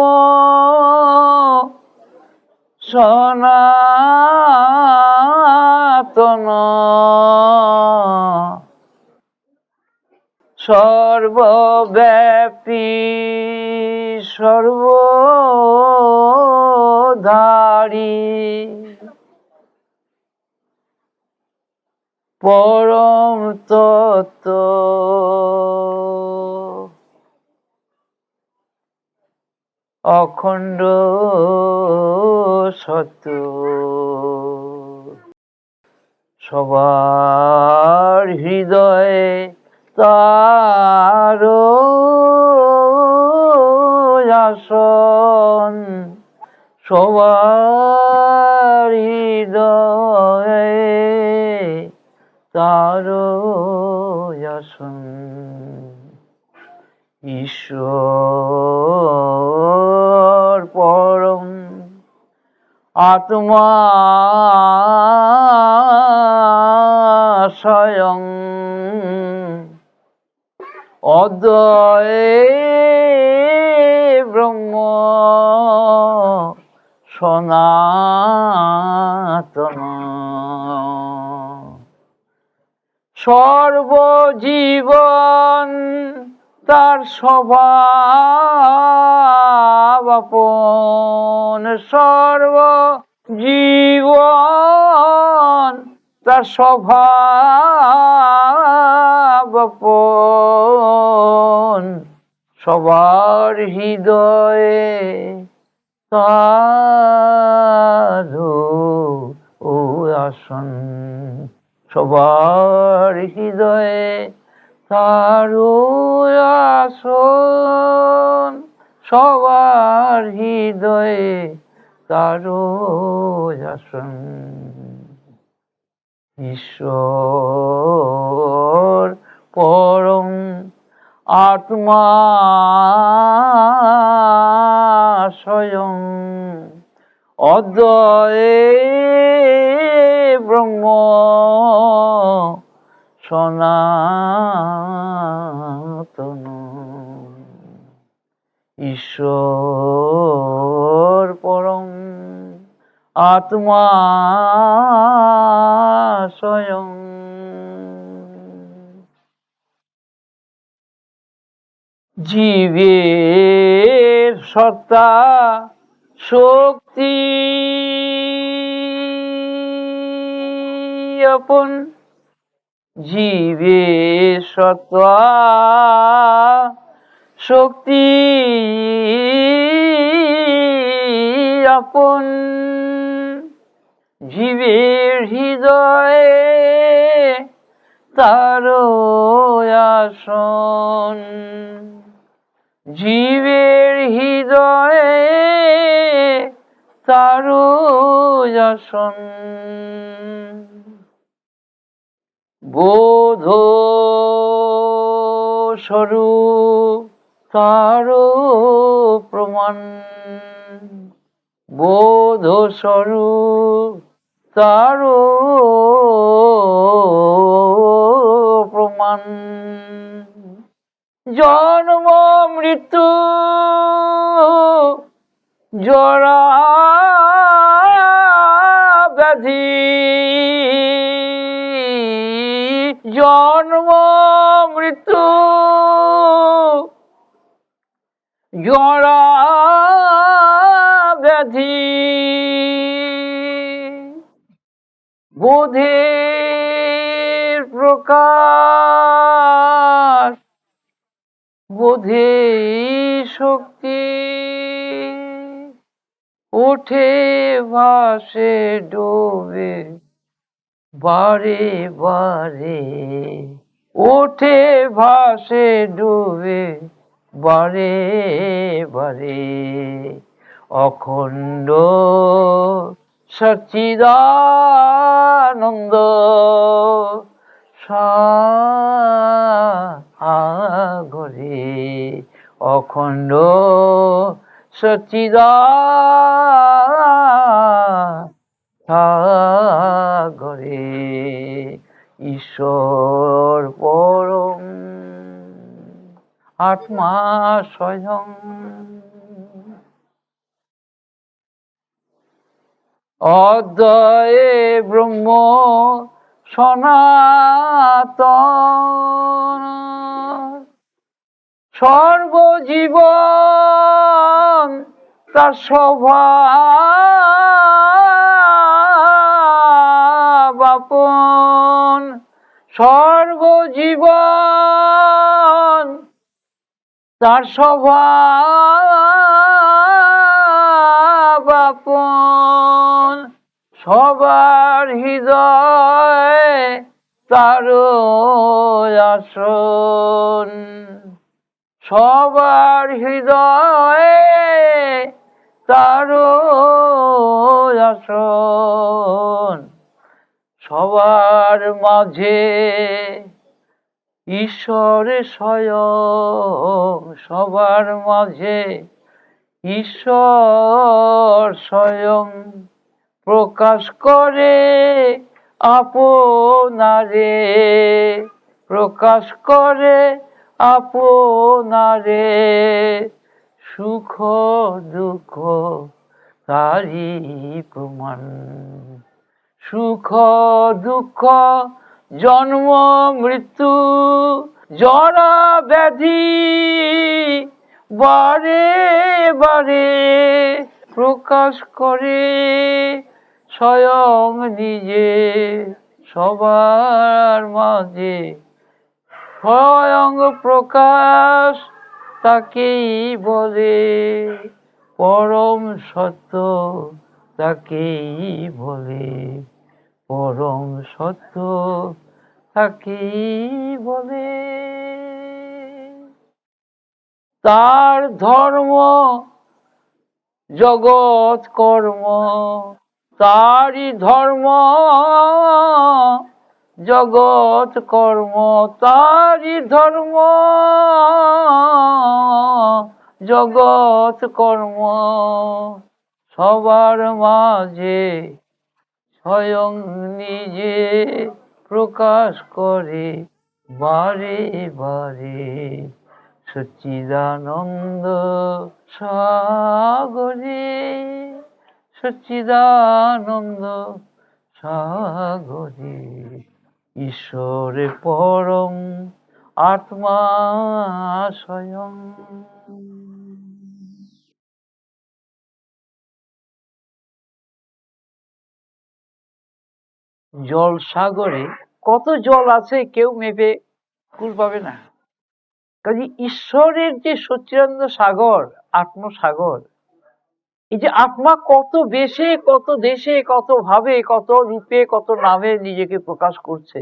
সনাতন সর্বব্যাপী সর্বধারী পরম তত্ত্ব অখণ্ড সত্য সবার হৃদয়ে তার আসন সবার হৃদয়ে তার আসন ঈশ্বর পরম আত্মা স্বয়ং অদ্বয় ব্রহ্ম সনাতন সর্বজীবন তার স্বভাব আপন সর্বজীবন তার স্বভাব আপন সবার হৃদয়ে তার আসন সবার হৃদয়ে তার আসন সবার হৃদয়ে তার আসন ঈশ্বর পরম আত্মা স্বয়ং অদ্বয় ব্রহ্ম সনাতন ঈশ্বর পরম আত্মা স্বয়ং জীবের সত্তা শক্তি আপন জীবের সত্তা শক্তি আপন জীবের হৃদয়ে তারো আসন, জীবের হৃদয়ে তারো আসন। বোধ স্বরূপ তারো প্রমাণ, বোধ স্বরূপ তারো প্রমাণ। জন্ম মৃত্যু জরা ব্যাধি, জন্ম মৃত্যু জরা ব্যাধি, বোধের প্রকাশ বোধে শক্তি, ওঠে ভাসে ডোবে বারে বারে, ওঠে ভাসে ডোবে বারে বারে। অখণ্ড সচ্চিদানন্দ সাগরে, অখণ্ড সাগরে। ঈশ্বর পরম আত্মা স্বয়ং, অদ্বয়ে ব্রহ্ম সনাতন, সর্বজীবন তার স্বভাব আপন, সর্বজীবন তার স্বভাব আপন। সবার হৃদয় তারো আসন, সবার হৃদয়ে তারো আসন। সবার মাঝে ঈশ্বরে স্বয়ং, সবার মাঝে ঈশ্বর স্বয়ং প্রকাশ করে আপনারে, প্রকাশ করে আপনারে। সুখ দুঃখ তারি প্রমাণ, সুখ দুঃখ জন্ম মৃত্যু জরা ব্যাধি বারে বারে প্রকাশ করে স্বয়ং নিজে সবার মাঝে। স্বয়ং প্রকাশ তাকেই বলে পরম সত্য, তাকেই বলে পরম সত্য, তাকেই বলে। তার ধর্ম জগৎ কর্ম, তারই ধর্ম জগৎ কর্ম, তারই ধর্ম জগৎ কর্ম। সবার মাঝে স্বয়ং নিজে প্রকাশ করে বারে বারে সচ্চিদানন্দ সাগরে, সচ্চিদানন্দ সাগরে। ঈশ্বরে পরম আত্মা স্বয়ং। জল সাগরে কত জল আছে কেউ মেপে কুল পাবে না। কাজে ঈশ্বরের যে সচ্চিদানন্দ সাগর, আত্মসাগর, এই যে আত্মা কত বেশে, কত দেশে, কত ভাবে, কত রূপে, কত নামে নিজেকে প্রকাশ করছে,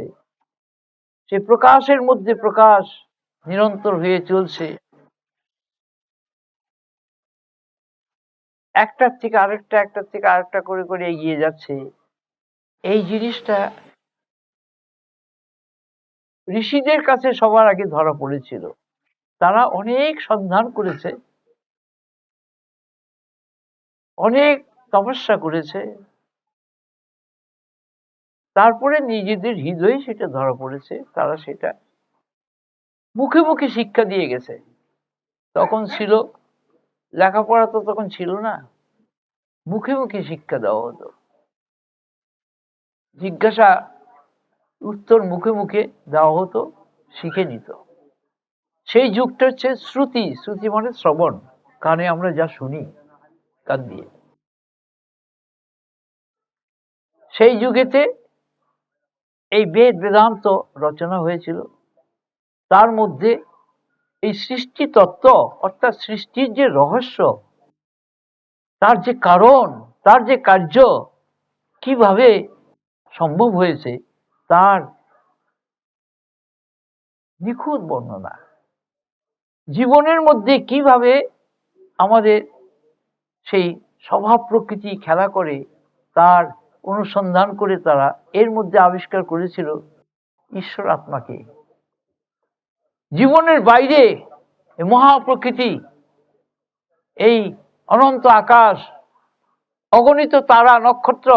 সে প্রকাশের মধ্যে প্রকাশ নিরন্তর হয়ে চলছে, একটার থেকে আরেকটা, একটার থেকে আরেকটা করে করে এগিয়ে যাচ্ছে। এই জিনিসটা ঋষিদের কাছে সবার আগে ধরা পড়েছিল। তারা অনেক সন্ধান করেছে, অনেক তপস্যা করেছে, তারপরে নিজেদের হৃদয়ে সেটা ধরা পড়েছে। তারা সেটা মুখে মুখে শিক্ষা দিয়ে গেছে। তখন ছিল লেখাপড়া, তো তখন ছিল না, মুখে মুখে শিক্ষা দেওয়া হতো, জিজ্ঞাসা উত্তর মুখে মুখে দেওয়া হতো, শিখে নিত। সেই যুগটা হচ্ছে শ্রুতি। শ্রুতি মানে শ্রবণ, কানে আমরা যা শুনি কান দিয়ে। সেই যুগেতে এই বেদ বেদান্ত রচনা হয়েছিল। তার মধ্যে এই সৃষ্টি তত্ত্ব, অর্থাৎ সৃষ্টির যে রহস্য, তার যে কারণ, তার যে কার্য কিভাবে সম্ভব হয়েছে, তার নিখুঁত বর্ণনা। জীবনের মধ্যে কিভাবে আমাদের সেই স্বভাব প্রকৃতি খেলা করে, তার অনুসন্ধান করে তারা এর মধ্যে আবিষ্কার করেছিল ঈশ্বর আত্মাকে। জীবনের বাইরে মহাপ্রকৃতি, এই অনন্ত আকাশ, অগণিত তারা নক্ষত্র,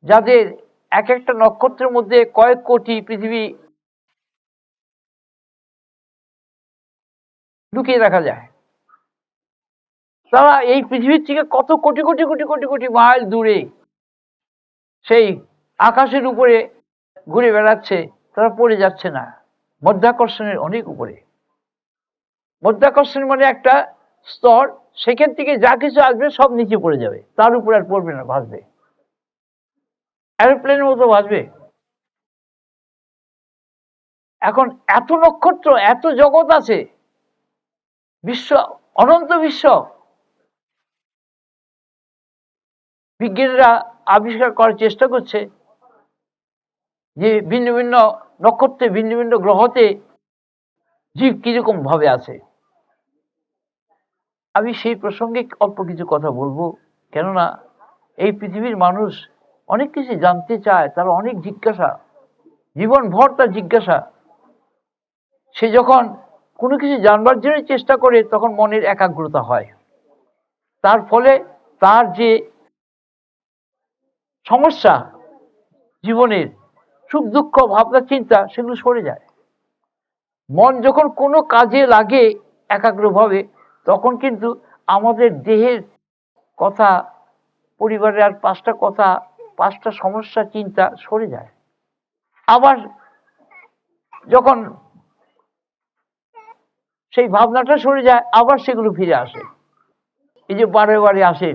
যাদের এক একটা নক্ষত্রের মধ্যে কয়েক কোটি পৃথিবী লুকিয়ে রাখা যায়। তারা এই পৃথিবীর থেকে কত কোটি কোটি কোটি কোটি কোটি মাইল দূরে সেই আকাশের উপরে ঘুরে বেড়াচ্ছে, তারা পড়ে যাচ্ছে না, মধ্যাকর্ষণের অনেক উপরে। মধ্যাকর্ষণ মানে একটা স্তর, সেখান থেকে যা কিছু আসবে সব নিচে পড়ে যাবে, তার উপরে আর পড়বে না, ভাসবে, এরোপ্লেনের মতো ভাসবে। এখন এত নক্ষত্র, এত জগৎ আছে, বিশ্ব, অনন্ত বিশ্ব, বিজ্ঞানীরা আবিষ্কার করার চেষ্টা করছে যে ভিন্ন ভিন্ন নক্ষত্রে, ভিন্ন ভিন্ন গ্রহতে জীব কিরকম ভাবে আছে। আমি সেই প্রসঙ্গে অল্প কিছু কথা বলবো, কেননা এই পৃথিবীর মানুষ অনেক কিছু জানতে চায়, তার অনেক জিজ্ঞাসা, জীবনভর তার জিজ্ঞাসা। সে যখন কোনো কিছু জানবার জন্য চেষ্টা করে, তখন মনের একাগ্রতা হয়, তার ফলে তার যে সমস্যা জীবনের, সুখ দুঃখ ভাবনা চিন্তা, সেগুলো সরে যায়। মন যখন কোনো কাজে লাগে একাগ্রভাবে, তখন কিন্তু আমাদের দেহের কথা, পরিবারের আর পাঁচটা কথা, পাঁচটা সমস্যা চিন্তা সরে যায়। আবার যখন সেই ভাবনাটা সরে যায়, আবার সেগুলো ফিরে আসে। এই যে বারে বারে আসে,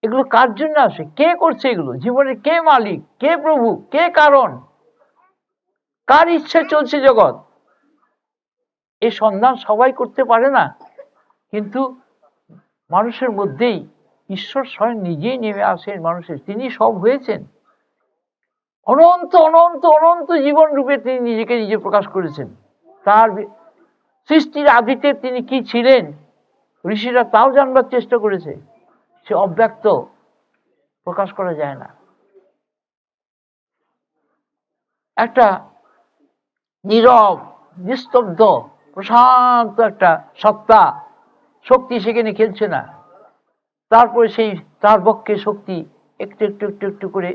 এগুলো কার জন্য আসে, কে করছে এগুলো, জীবনের কে মালিক, কে প্রভু, কে কারণ, কার ইচ্ছা চলছে জগৎ, এই সন্ধান সবাই করতে পারে না। কিন্তু মানুষের মধ্যেই ঈশ্বর স্বয়ং নিজেই নেমে আসেন মানুষের, তিনি সব হয়েছেন। অনন্ত অনন্ত অনন্ত জীবন রূপে তিনি নিজেকে নিজে প্রকাশ করেছেন। তার সৃষ্টির আদিতে তিনি কি ছিলেন, ঋষিরা তাও জানবার চেষ্টা করেছে। সে অব্যক্ত, প্রকাশ করা যায় না। একটা নীরব, নিস্তব্ধ, প্রশান্ত একটা সত্তা, শক্তি সেখানে খেলছে না। তারপরে সেই তার পক্ষে শক্তি একটু একটু একটু একটু করে,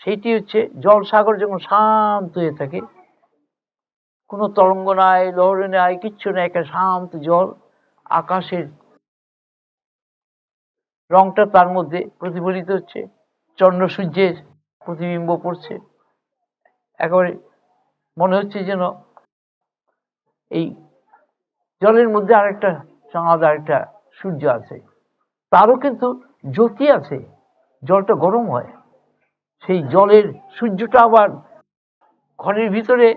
সেইটি হচ্ছে জল সাগর যখন শান্ত হয়ে থাকে, কোনো তরঙ্গ নাই, লহর নাই, কিচ্ছু নাই, একটা শান্ত জল, আকাশের রংটা তার মধ্যে প্রতিফলিত হচ্ছে, চন্দ্র সূর্যের প্রতিবিম্ব পড়ছে, একেবারে মনে হচ্ছে যেন এই জলের মধ্যে আরেকটা চাঁদ, আরেকটা সূর্য আছে, তারও কিন্তু জ্যোতি আছে, জলটা গরম হয়। সেই জলের সূর্যটা আবার ঘরের ভিতরে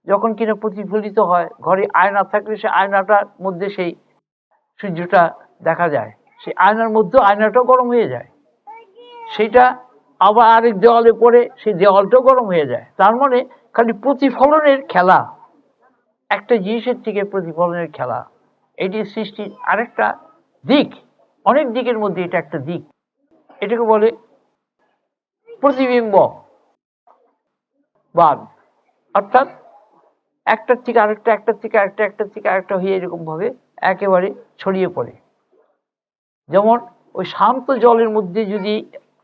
যখন কিনা প্রতিফলিত হয়, ঘরে আয়না থাকলে সে আয়নাটার মধ্যে সেই সূর্যটা দেখা যায়, সেই আয়নার মধ্যে আয়নাটাও গরম হয়ে যায়, সেটা আবার আরেক দেওয়ালে পড়ে সেই দেওয়ালটাও গরম হয়ে যায়। তার মানে খালি প্রতিফলনের খেলা, একটা জিনিসের থেকে প্রতিফলনের খেলা, এটি সৃষ্টির আরেকটা দিক, অনেক দিকের মধ্যে এটা একটা দিক। এটাকে বলে প্রতিবিম্ব বাদ, অর্থাৎ একটার থেকে আরেকটা, একটার থেকে আরেকটা, একটার থেকে আরেকটা হয়ে এরকম ভাবে একেবারে ছড়িয়ে পড়ে। যেমন ওই শান্ত জলের মধ্যে যদি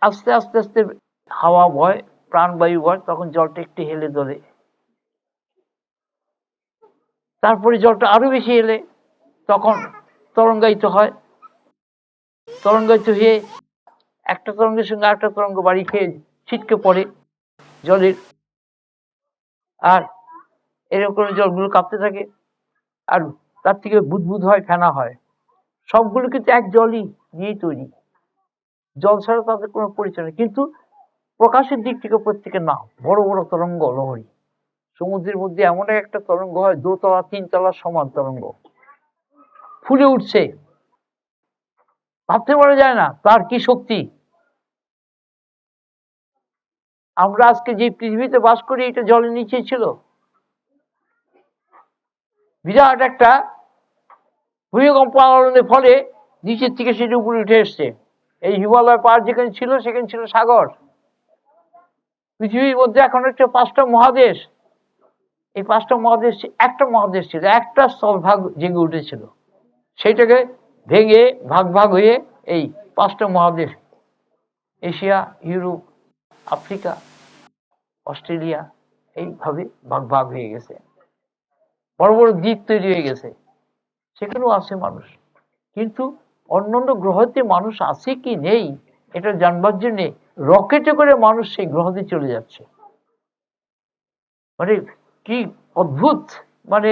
আস্তে আস্তে আস্তে হাওয়া বয়, প্রাণবায়ু বয়, তখন জলটা একটু হেলে দোলে, তারপরে জলটা আরো বেশি এলে তখন তরঙ্গায়িত হয়, তরঙ্গায়িত হয়ে একটা তরঙ্গের সঙ্গে আরেকটা তরঙ্গ বাড়ি খেয়ে ছিটকে পড়ে জলের, আর এরকম জলগুলো কাঁপতে থাকে, আর তার থেকে বুদবুদ হয়, ফেনা হয়। সবগুলো কিন্তু এক জলই নিয়েই তৈরি, জল ছাড়া তাদের কোনো পরিচয় নেই। কিন্তু প্রকাশের দিক থেকে প্রত্যেকের নাম বড় বড় তরঙ্গ লহরী। সমুদ্রের মধ্যে এমন একটা তরঙ্গ হয়, দোতলা তিনতলা সমান তরঙ্গ ফুলে উঠছে, ভাবতে পারা যায় না তার কি শক্তি। আমরা আজকে যে পৃথিবীতে বাস করি এটা জলের নিচে ছিল, বিরাট একটা ভূমিকম্প আন্দোলনের ফলে নিচের থেকে সেটা উপরে উঠে এসছে। এই হিমালয় পাহাড় যেখানে ছিল সেখানে ছিল সাগর। পৃথিবীর মধ্যে এখন একটা 5টা মহাদেশ, এই 5টা মহাদেশ, একটা মহাদেশ ছিল, একটা স্থলভাগ জেগে উঠেছিল, সেইটাকে ভেঙে ভাগ ভাগ হয়ে এই 5টা মহাদেশ, এশিয়া, ইউরোপ, আফ্রিকা, অস্ট্রেলিয়া, এইভাবে ভাগ ভাগ হয়ে গেছে, বড় বড় দ্বীপ তৈরি হয়ে গেছে, সেখানেও আছে মানুষ। কিন্তু অন্যান্য গ্রহতে মানুষ আছে কি নেই এটা জানবার জন্য রকেটে করে মানুষ সেই গ্রহতে চলে যাচ্ছে। মানে কি অদ্ভুত, মানে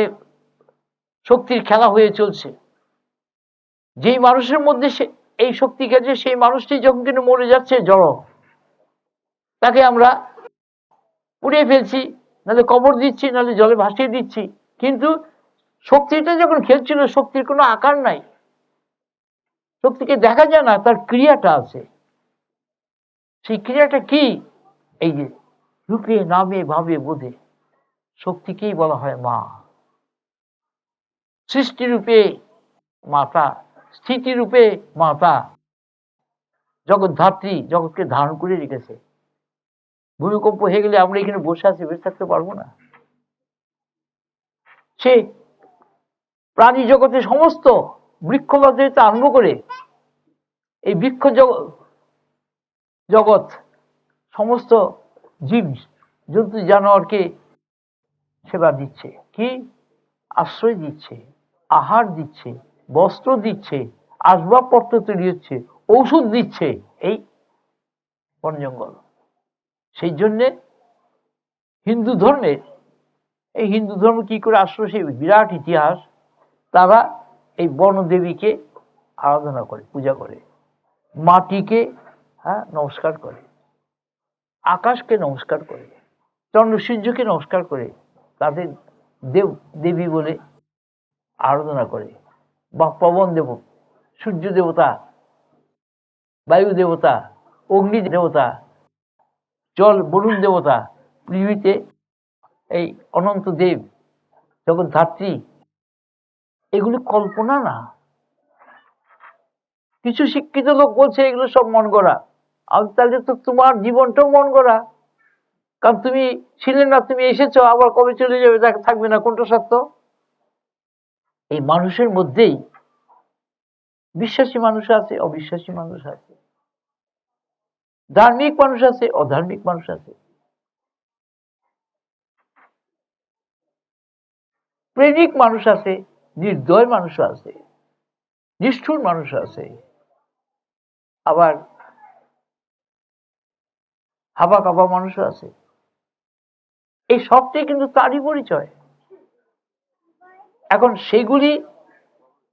শক্তির খেলা হয়ে চলছে। যেই মানুষের মধ্যে এই শক্তি গেছে, সেই মানুষটি যখন কিন্তু মরে যাচ্ছে জড়, তাকে আমরা পুড়িয়ে ফেলছি, নাহলে কবর দিচ্ছি, নাহলে জলে ভাসিয়ে দিচ্ছি। কিন্তু শক্তিটা যখন খেলছিল, শক্তির কোনো আকার নাই, শক্তিকে দেখা যায় না, তার ক্রিয়াটা আছে। সেই ক্রিয়াটা কি? এই যে রূপে নামে ভাবে বোধে, শক্তিকেই বলা হয় মা। সৃষ্টি রূপে মাতা, স্থিতি রূপে মাতা, জগৎ ধাত্রী, জগৎকে ধারণ করে রেখেছে। ভূমিকম্প হয়ে গেলে আমরা এখানে বসে আছি, বেঁচে থাকতে পারবো না। সে প্রাণী জগতে সমস্ত বৃক্ষলতা আরম্ভ করে এই বৃক্ষ জগৎ, সমস্ত জীব জন্তু জানোয়ারকে সেবা দিচ্ছে, কি আশ্রয় দিচ্ছে, আহার দিচ্ছে, বস্ত্র দিচ্ছে, আসবাবপত্র তৈরি হচ্ছে, ঔষধ দিচ্ছে এই বন জঙ্গল। সেই জন্যে হিন্দু ধর্মের, এই হিন্দু ধর্ম কি করে আসলো সেই বিরাট ইতিহাস। তারা এই বনদেবীকে আরাধনা করে, পূজা করে, মাটিকে নমস্কার করে, আকাশকে নমস্কার করে, চন্দ্র সূর্যকে নমস্কার করে, তাদের দেব দেবী বলে আরাধনা করে। বা পবন দেব, সূর্য দেবতা, বায়ু দেবতা, অগ্নি দেবতা, জল বরুণ দেবতা, পৃথিবীতে এই অনন্ত দেব, জগৎ ধাত্রী, এগুলি কল্পনা না। কিছু শিক্ষিত লোক বলছে এগুলো সব মন গড়া। তাহলে তো তোমার জীবনটাও মন গড়া, কারণ তুমি ছিলে না, তুমি এসেছো, আবার কবে চলে যাবে থাকবে না, কোনটা সত্য? এই মানুষের মধ্যেই বিশ্বাসী মানুষ আছে, অবিশ্বাসী মানুষ আছে, ধার্মিক মানুষ আছে, অধার্মিক মানুষ আছে, প্রেমিক মানুষ আছে, নির্দয় মানুষ আছে, নিষ্ঠুর মানুষ আছে, আবার হাবা কাবা মানুষ আছে। এই সবটাই কিন্তু তারই পরিচয়। এখন সেগুলি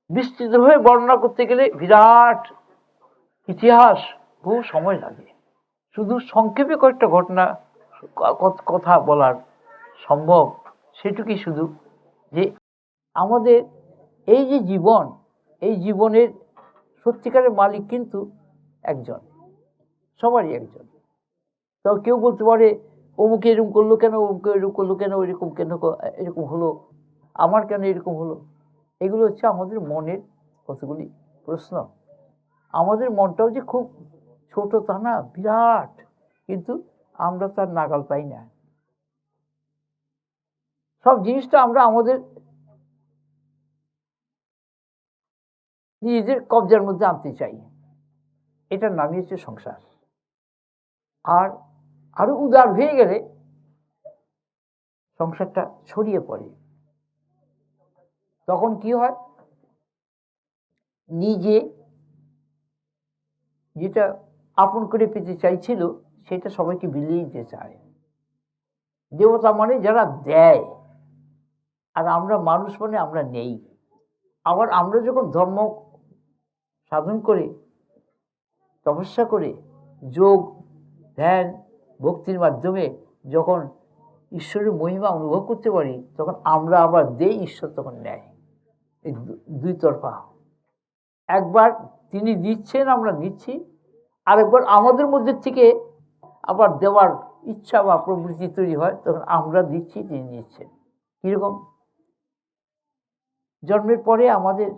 বিস্তৃতভাবে বর্ণনা করতে গেলে বিরাট ইতিহাস, বহু সময় লাগে। শুধু সংক্ষেপে কয়েকটা ঘটনা কথা বলার সম্ভব, সেটুকুই শুধু যে আমাদের এই যে জীবন, এই জীবনের সত্যিকারের মালিক কিন্তু একজন, সবারই একজন। তো কেউ বলতে পারে অমুকে এরকম করলো কেন, অমুকে এরকম করলো কেন, এরকম কেন এরকম হলো, আমার কেন এরকম হলো। এগুলো হচ্ছে আমাদের মনের কতগুলি প্রশ্ন। আমাদের মনটাও যে খুব ছোট তা না, বিরাট, কিন্তু আমরা তার নাগাল পাই না। সব জিনিসটা আমরা আমাদের নিজেদের কবজার মধ্যে আনতে চাই। এটার নামই হচ্ছে সংসার। আর আরো উদার হয়ে গেলে সংসারটা ছড়িয়ে পড়ে। তখন কি হয়, নিজে যেটা আপন করে পেতে চাইছিল সেটা সবাইকে বিলিয়ে দিতে চায়। দেবতা মানে যারা দেয়, আর আমরা মানুষ মানে আমরা নেই। আবার আমরা যখন ধর্ম সাধন করে, তপস্যা করে, যোগ ধ্যান ভক্তির মাধ্যমে যখন ঈশ্বরের মহিমা অনুভব করতে পারি, তখন আমরা আবার দেই, ঈশ্বর তখন নেয়। এই দুই তরফা। একবার তিনি দিচ্ছেন, আমরা নিচ্ছি, আরেকবার আমাদের মধ্যে থেকে আবার দেওয়ার ইচ্ছা বা প্রবৃত্তি তৈরি হয়, তখন আমরা দিচ্ছি, তিনি নিচ্ছেন। কিরকম? জন্মের পরে আমাদের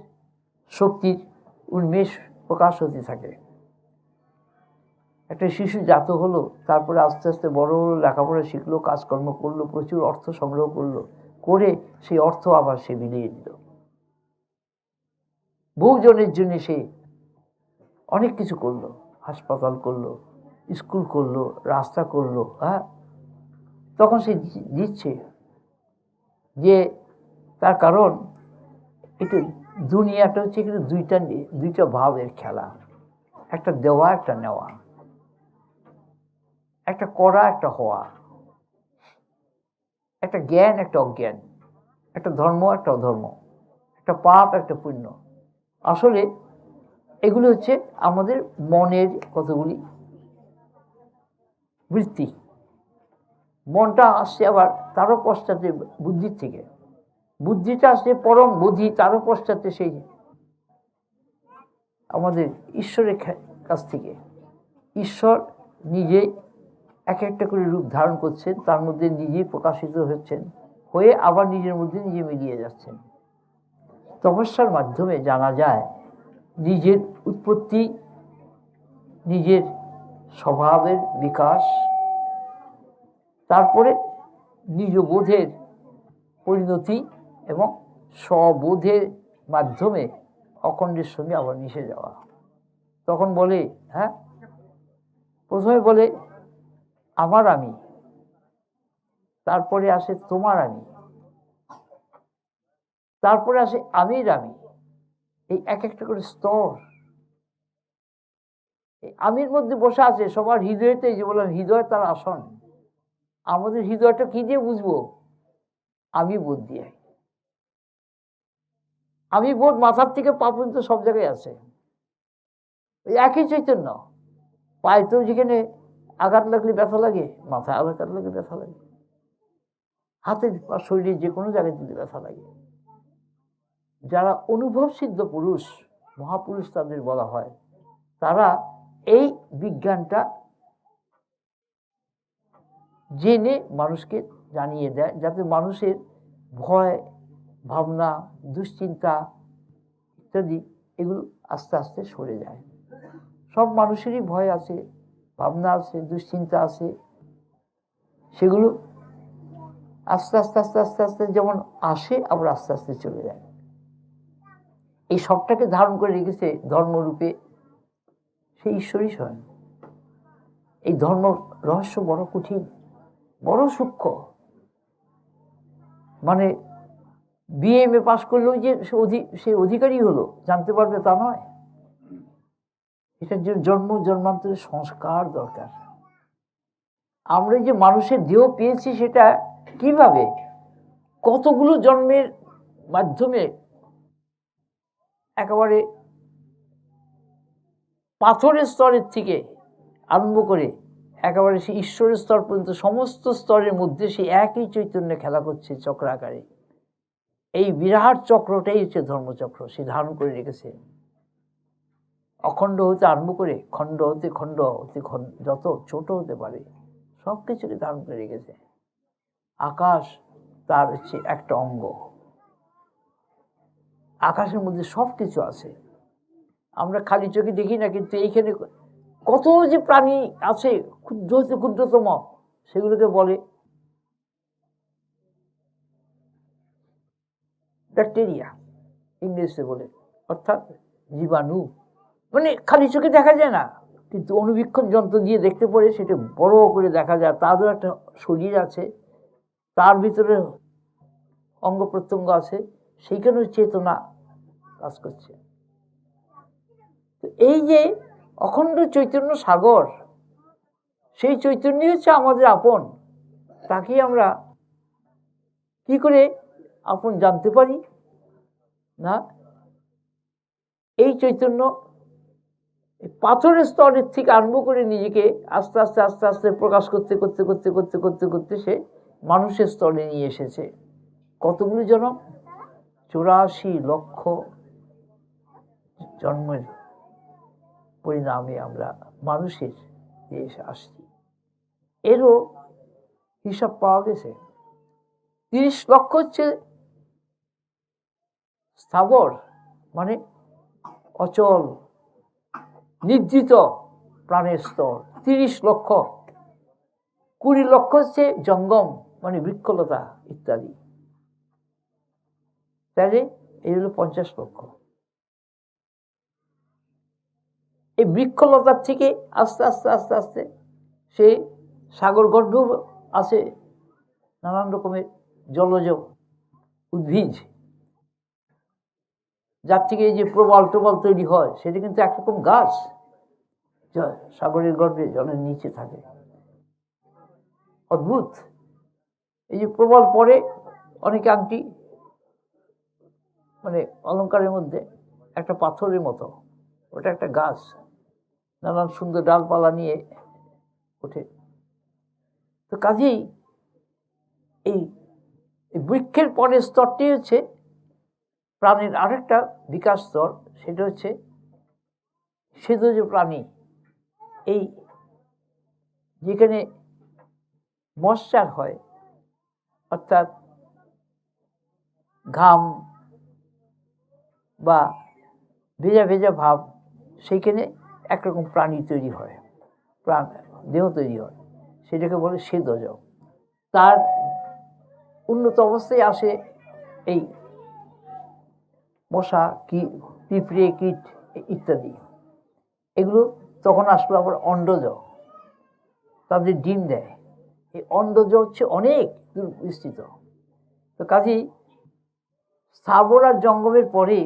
শক্তির উন্মেষ প্রকাশ হতে থাকে। একটা শিশু জাত হলো, তারপরে আস্তে আস্তে বড় হলো, লেখাপড়া শিখলো, কাজকর্ম করলো, প্রচুর অর্থ সংগ্রহ করলো, করে সেই অর্থ আবার সে বিলিয়ে দিল। বহুজনের জন্য সে অনেক কিছু করলো, হাসপাতাল করলো, স্কুল করলো, রাস্তা করলো। হ্যাঁ, তখন সে দিচ্ছে, যে তার কারণ এটা দুনিয়াটা হচ্ছে কিন্তু দুইটা ভাবের খেলা। একটা দেওয়া, একটা নেওয়া, একটা করা, একটা হওয়া, একটা জ্ঞান, একটা অজ্ঞান, একটা ধর্ম, একটা অধর্ম, একটা পাপ, একটা পুণ্য। আসলে এগুলো হচ্ছে আমাদের মনের কতগুলি বৃত্তি। মনটা আসছে আবার তারও পশ্চাতে বুদ্ধির থেকে, বুদ্ধিটা আসছে পরম বুদ্ধি, তারও পশ্চাতে সেই আমাদের ঈশ্বরের কাছ থেকে। ঈশ্বর নিজে এক একটা করে রূপ ধারণ করছেন, তার মধ্যে নিজেই প্রকাশিত হচ্ছেন, হয়ে আবার নিজের মধ্যে নিজে মিলিয়ে যাচ্ছেন। তপস্যার মাধ্যমে জানা যায় নিজের উৎপত্তি, নিজের স্বভাবের বিকাশ, তারপরে নিজ বোধের পরিণতি এবং স্ববোধের মাধ্যমে অখণ্ডের সঙ্গে আবার মিশে যাওয়া। তখন বলে, হ্যাঁ, প্রথমে বলে আমার আমি, তারপরে আসে তোমার আমি, তারপরে আসে আমির আমি। এই এক একটা করে স্তর। এই আমির মধ্যে বসে আছে সবার হৃদয়তে, যে বললাম হৃদয় তার আসন। আমাদের হৃদয়টা কি দিয়ে বুঝবো? আমি বোধ দিয়ে। আমি বোধ মাথার থেকে পা পর্যন্ত সব জায়গায় আছে, একই চৈতন্য। পায়েতেও যেখানে আঘাত লাগলে ব্যথা লাগে, মাথায় আঘাত লাগলে ব্যথা লাগে, হাতে বা শরীরে যে কোনো জায়গায় দিলে ব্যথা লাগে। যারা অনুভব সিদ্ধ পুরুষ, মহাপুরুষ তাদের বলা হয়, তারা এই বিজ্ঞানটা জেনে মানুষকে জানিয়ে দেয়, যাতে মানুষের ভয় ভাবনা, দুশ্চিন্তা ইত্যাদি এগুলো আস্তে আস্তে সরে যায়। সব মানুষেরই ভয় আছে, ভাবনা আছে, দুশ্চিন্তা আছে, সেগুলো আস্তে আস্তে আস্তে আস্তে আস্তে যেমন আসে, আবার আস্তে আস্তে চলে যায়। এই সবটাকে ধারণ করে রেখেছে ধর্মরূপে সেই ঈশ্বরই স্বয়ং। এই ধর্ম রহস্য বড় কঠিন, বড় সূক্ষ্ম। মানে বিএমএ পাস করলেও যে সে অধিকারী হলো জানতে পারবে তা নয়। এটার জন্য জন্ম জন্মান্তরের সংস্কার দরকার। আমরা যে মানুষের দেহ পেয়েছি সেটা কিভাবে, কতগুলো জন্মের মাধ্যমে একেবারে পাথরের স্তরের থেকে আরম্ভ করে একেবারে সেই ঈশ্বরের স্তর পর্যন্ত সমস্ত স্তরের মধ্যে সেই একই চৈতন্য খেলা করছে চক্রাকারে। এই বিরাট চক্রটাই হচ্ছে ধর্মচক্র, সে ধারণ করে রেখেছে। অখণ্ড হতে আরম্ভ করে খণ্ড হতে খণ্ড হতে যত ছোট হতে পারে সব কিছুকে ধারণ করে রেখেছে। আকাশ তার হচ্ছে একটা অঙ্গ, আকাশের মধ্যে সব কিছু আছে, আমরা খালি চোখে দেখি না, কিন্তু এইখানে কত যে প্রাণী আছে ক্ষুদ্র হতে ক্ষুদ্রতম, সেগুলোকে বলে ব্যাকটেরিয়া ইংরেজিতে বলে, অর্থাৎ জীবাণু। মানে খালি চোখে দেখা যায় না, কিন্তু অনুবীক্ষণ যন্ত্র দিয়ে দেখতে পড়ে সেটা বড় করে দেখা যায়। তারও একটা শরীর আছে, তার ভিতরে অঙ্গ প্রত্যঙ্গ আছে, সেইখানেও চেতনা কাজ করছে। তো এই যে অখণ্ড চৈতন্য সাগর, সেই চৈতন্যই হচ্ছে আমাদের আপন। তাকে আমরা কি করে আপন জানতে পারি না? এই চৈতন্য পাথরের স্তরের থেকে আরম্ভ করে নিজেকে আস্তে আস্তে আস্তে আস্তে প্রকাশ করতে করতে করতে করতে করতে করতে সে মানুষের স্তরে নিয়ে এসেছে। কতগুলো জন্ম? 84 লক্ষ জন্মের পরিণামে আমরা মানুষের দেশে আসছি। এরও হিসাব পাওয়া গেছে। 30 লক্ষ হচ্ছে স্থাবর, মানে অচল নির্জিত প্রাণের স্তর 30 লক্ষ। 20 লক্ষ হচ্ছে জঙ্গম, মানে বৃক্ষলতা ইত্যাদি। তাহলে এই হলো 50 লক্ষ। এই বৃক্ষলতার থেকে আস্তে আস্তে আস্তে আস্তে সে সাগর গর্ভেও আছে নানান রকমের জলজ উদ্ভিদ, যার থেকে এই যে প্রবাল টোবাল তৈরি হয়, সেটা কিন্তু একরকম গাছ, সাগরের গর্ভে জলের নিচে থাকে। অদ্ভুত। এই যে প্রবাল পরে অনেকে আংটি, মানে অলঙ্কারের মধ্যে একটা পাথরের মতো, ওটা একটা গাছ, নানান সুন্দর ডালপালা নিয়ে ওঠে। তো কাজেই এই বৃক্ষের পরের স্তরটি হচ্ছে প্রাণীর আরেকটা বিকাশ স্তর, সেটা হচ্ছে সেদজ প্রাণী। এই যেখানে মশ্চার হয়, অর্থাৎ ঘাম বা ভেজা ভেজা ভাব, সেইখানে একরকম প্রাণী তৈরি হয়, প্রাণ দেহ তৈরি হয়, সেটাকে বলে সেদজ। তার উন্নত অবস্থায় আসে এই মশা, পিঁপড়ে, কীট ইত্যাদি। এগুলো তখন আসলো আবার অন্ডজ, তাদের ডিম দেয়। এই অন্ডজ হচ্ছে অনেক দূর বিস্তৃত। তো কাজেই স্থাবর আর জঙ্গমের পরে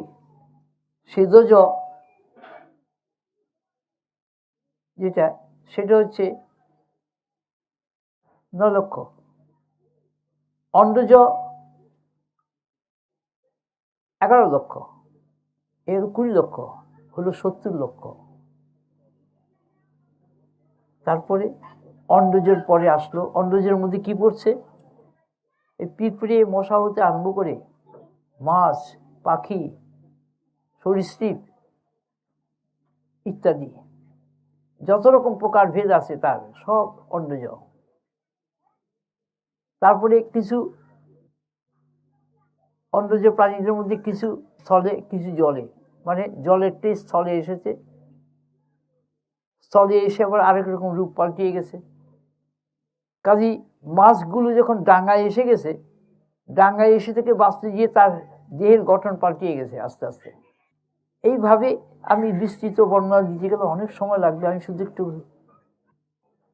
সেদজ যেটা, সেটা হচ্ছে 9 লক্ষ। অন্ডজ 11 লক্ষ, এর 20 লক্ষ, হলো 70 লক্ষ। তারপরে অন্ডজের পরে আসলো, অন্ডজের মধ্যে কি পড়ছে? এই পিঁপড়ে, মশা হতে আরম্ভ করে মাছ, পাখি, সরীসৃপ ইত্যাদি যত রকম প্রকার ভেদ আছে তার সব অন্ডজ। তারপরে কিছু অন্ডজ প্রাণীদের মধ্যে কিছু স্থলে, কিছু জলে, মানে জলেরটাই স্থলে এসেছে, স্থলে এসে আবার আরেক রকম রূপ পাল্টিয়ে গেছে। কাজেই মাছগুলো যখন ডাঙায় এসে গেছে, ডাঙায় এসে থেকে বাঁচতে গিয়ে তার দেহের গঠন পাল্টিয়ে গেছে আস্তে আস্তে। এইভাবে আমি বিস্তৃত বর্ণনা দিতে গেলে অনেক সময় লাগবে, আমি শুধু একটু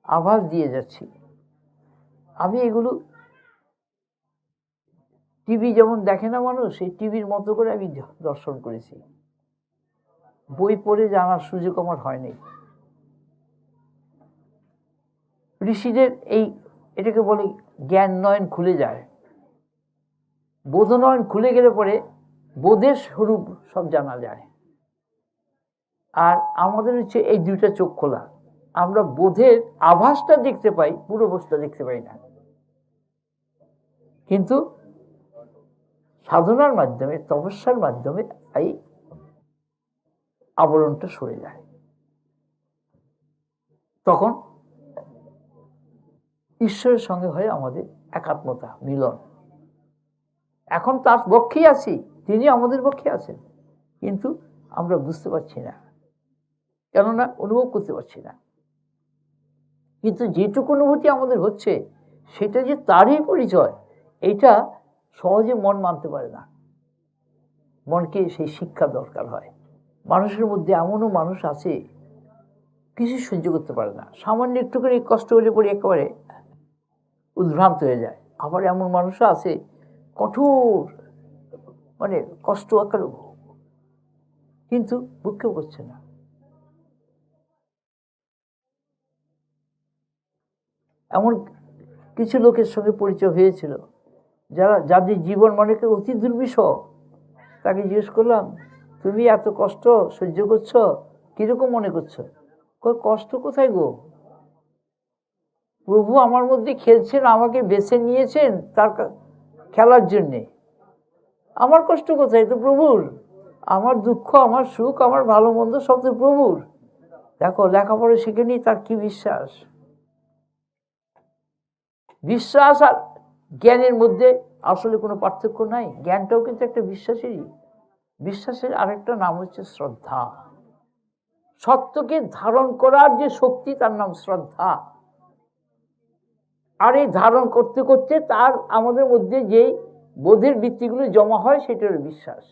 আভাস দিয়ে যাচ্ছি। আমি এগুলো টিভি যেমন দেখে না মানুষ, সেই টিভির মতো করে আমি দর্শন করেছি, বই পড়ে জানার সুযোগ আমার হয়নি। ঋষিদের এটাকে বলে জ্ঞান নয়ন খুলে যায়। বোধনয়ন খুলে গেলে পরে বোধের স্বরূপ সব জানা যায়। আর আমাদের হচ্ছে এই দুইটা চোখ খোলা, আমরা বোধের আভাসটা দেখতে পাই, পুরো বস্তুটা দেখতে পাই না। কিন্তু সাধনার মাধ্যমে, তপস্যার মাধ্যমে এই আবরণটা সরে যায়। তখন ঈশ্বরের সঙ্গে হয় আমাদের একাত্মতা, মিলন। এখন তার পক্ষেই আছি, তিনি আমাদের পক্ষে আছেন, কিন্তু আমরা বুঝতে পারছি না, কেননা অনুভব করতে পারছি না। কিন্তু যেটুকু অনুভূতি আমাদের হচ্ছে সেটা যে তারই পরিচয়, এটা সহজে মন মানতে পারে না। মনকে সেই শিক্ষা দরকার হয়। মানুষের মধ্যে এমনও মানুষ আছে কিছু সহ্য করতে পারে না, সামান্য একটুখানি কষ্ট হলে পরে একেবারে উদ্ভ্রান্ত হয়ে যায়। আবার এমন মানুষও আছে কঠোর, মানে কষ্ট আকার, কিন্তু বুকেও করছে না। এমন কিছু লোকের সঙ্গে পরিচয় হয়েছিল যাদের জীবন মনে করে অতি দুর্বিষহ। তাকে জিজ্ঞেস করলাম, তুমি এত কষ্ট সহ্য করছো, কিরকম মনে করছো? কষ্ট কোথায় গো, প্রভু আমার মধ্যে খেলছেন, আমাকে বেছে নিয়েছেন তার খেলার জন্যে, আমার কষ্ট কোথায়? তো প্রভুর। আমার দুঃখ, আমার সুখ, আমার ভালো মন্দ সব তো প্রভুর। দেখো, লেখাপড়া শিখেনি, তার কি বিশ্বাস! বিশ্বাস আর জ্ঞানের মধ্যে আসলে কোনো পার্থক্য নাই। জ্ঞানটাও কিন্তু একটা বিশ্বাসেরই। বিশ্বাসের আরেকটা নাম হচ্ছে শ্রদ্ধা। সত্যকে ধারণ করার যে শক্তি, তার নাম শ্রদ্ধা। আর এই ধারণ করতে করতে তার আমাদের মধ্যে যে বোধের ভিত্তিগুলো জমা হয়, সেটা হলো বিশ্বাস।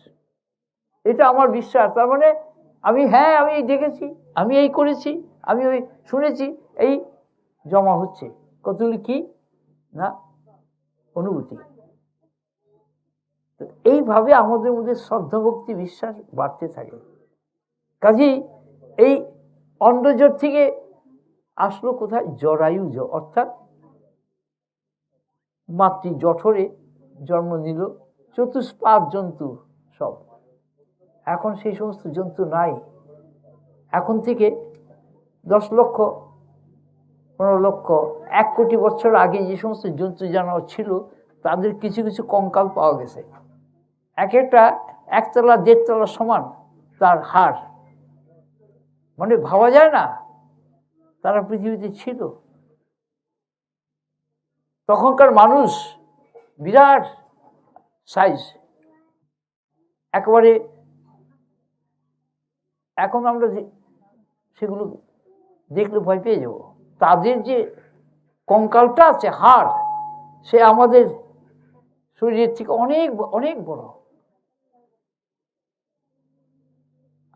এটা আমার বিশ্বাস, তার মানে আমি এই দেখেছি, আমি এই করেছি, আমি ওই শুনেছি, এই জমা হচ্ছে কতগুলি কি না অনুভূতি। তো এইভাবে আমাদের মধ্যে শ্রদ্ধা, ভক্তি, বিশ্বাস বাড়তে থাকে। কাজেই এই অন্ডজোর থেকে আসলো কোথায়? জরায়ুজ, অর্থাৎ মাতৃ জঠরে জন্ম নিল চতুষ্পাদ জন্তু সব। এখন সেই সমস্ত জন্তু নাই। এখন থেকে 10 লক্ষ, 15 লক্ষ, 1 কোটি বছর আগে যে সমস্ত জন্তু জানোয়ার ছিল, তাদের কিছু কিছু কঙ্কাল পাওয়া গেছে। এক একটা 1 তলা 1.5 তলা সমান তার হাড়, মানে ভাবা যায় না তারা পৃথিবীতে ছিল। তখনকার মানুষ বিরাট সাইজ, একেবারে। এখন আমরা সেগুলো দেখলে ভয় পেয়ে যাব। তাদের যে কঙ্কালটা আছে, হাড়, সে আমাদের শরীরের থেকে অনেক অনেক বড়।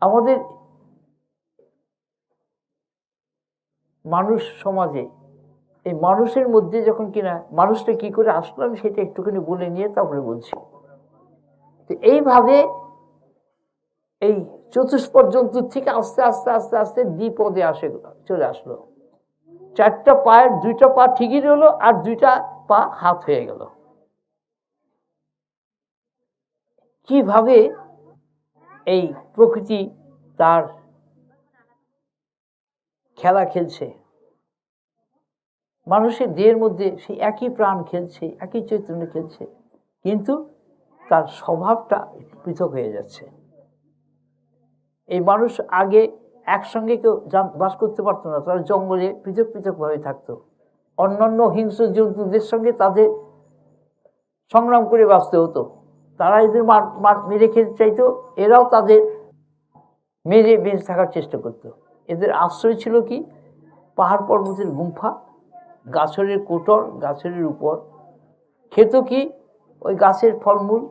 আমাদের মানুষ সমাজে এই মানুষের মধ্যে যখন কিনা মানুষটা কি করে আসলো, আমি সেটা একটুখানি বলে নিয়ে তারপরে বলছি। তো এইভাবে এই চতুষ্পদ জন্তুর থেকে আস্তে আস্তে আস্তে আস্তে দ্বিপদে চলে আসলো। 4টা পায়ের 2টা পা ঠিকই রইলো, আর 2টা পা হাত হয়ে গেল। কিভাবে এই প্রকৃতি তার খেলা খেলছে, মানুষের দেহের মধ্যে সেই একই প্রাণ খেলছে, একই চৈতন্য খেলছে, কিন্তু তার স্বভাবটা পৃথক হয়ে যাচ্ছে। এই মানুষ আগে একসঙ্গে কেউ বাস করতে পারতো না, তারা জঙ্গলে পৃথক পৃথকভাবে থাকতো। অন্যান্য হিংস্র জন্তুদের সঙ্গে তাদের সংগ্রাম করে বাঁচতে হতো। তারা এদের মেরে খেতে চাইতো, এরাও তাদের মেরে বেঁচে থাকার চেষ্টা করতো। এদের আশ্রয় ছিল কি? পাহাড় পর্বতের গুম্ফা, গাছের কোটর, গাছের উপর। খেত কি? ওই গাছের ফলমূল,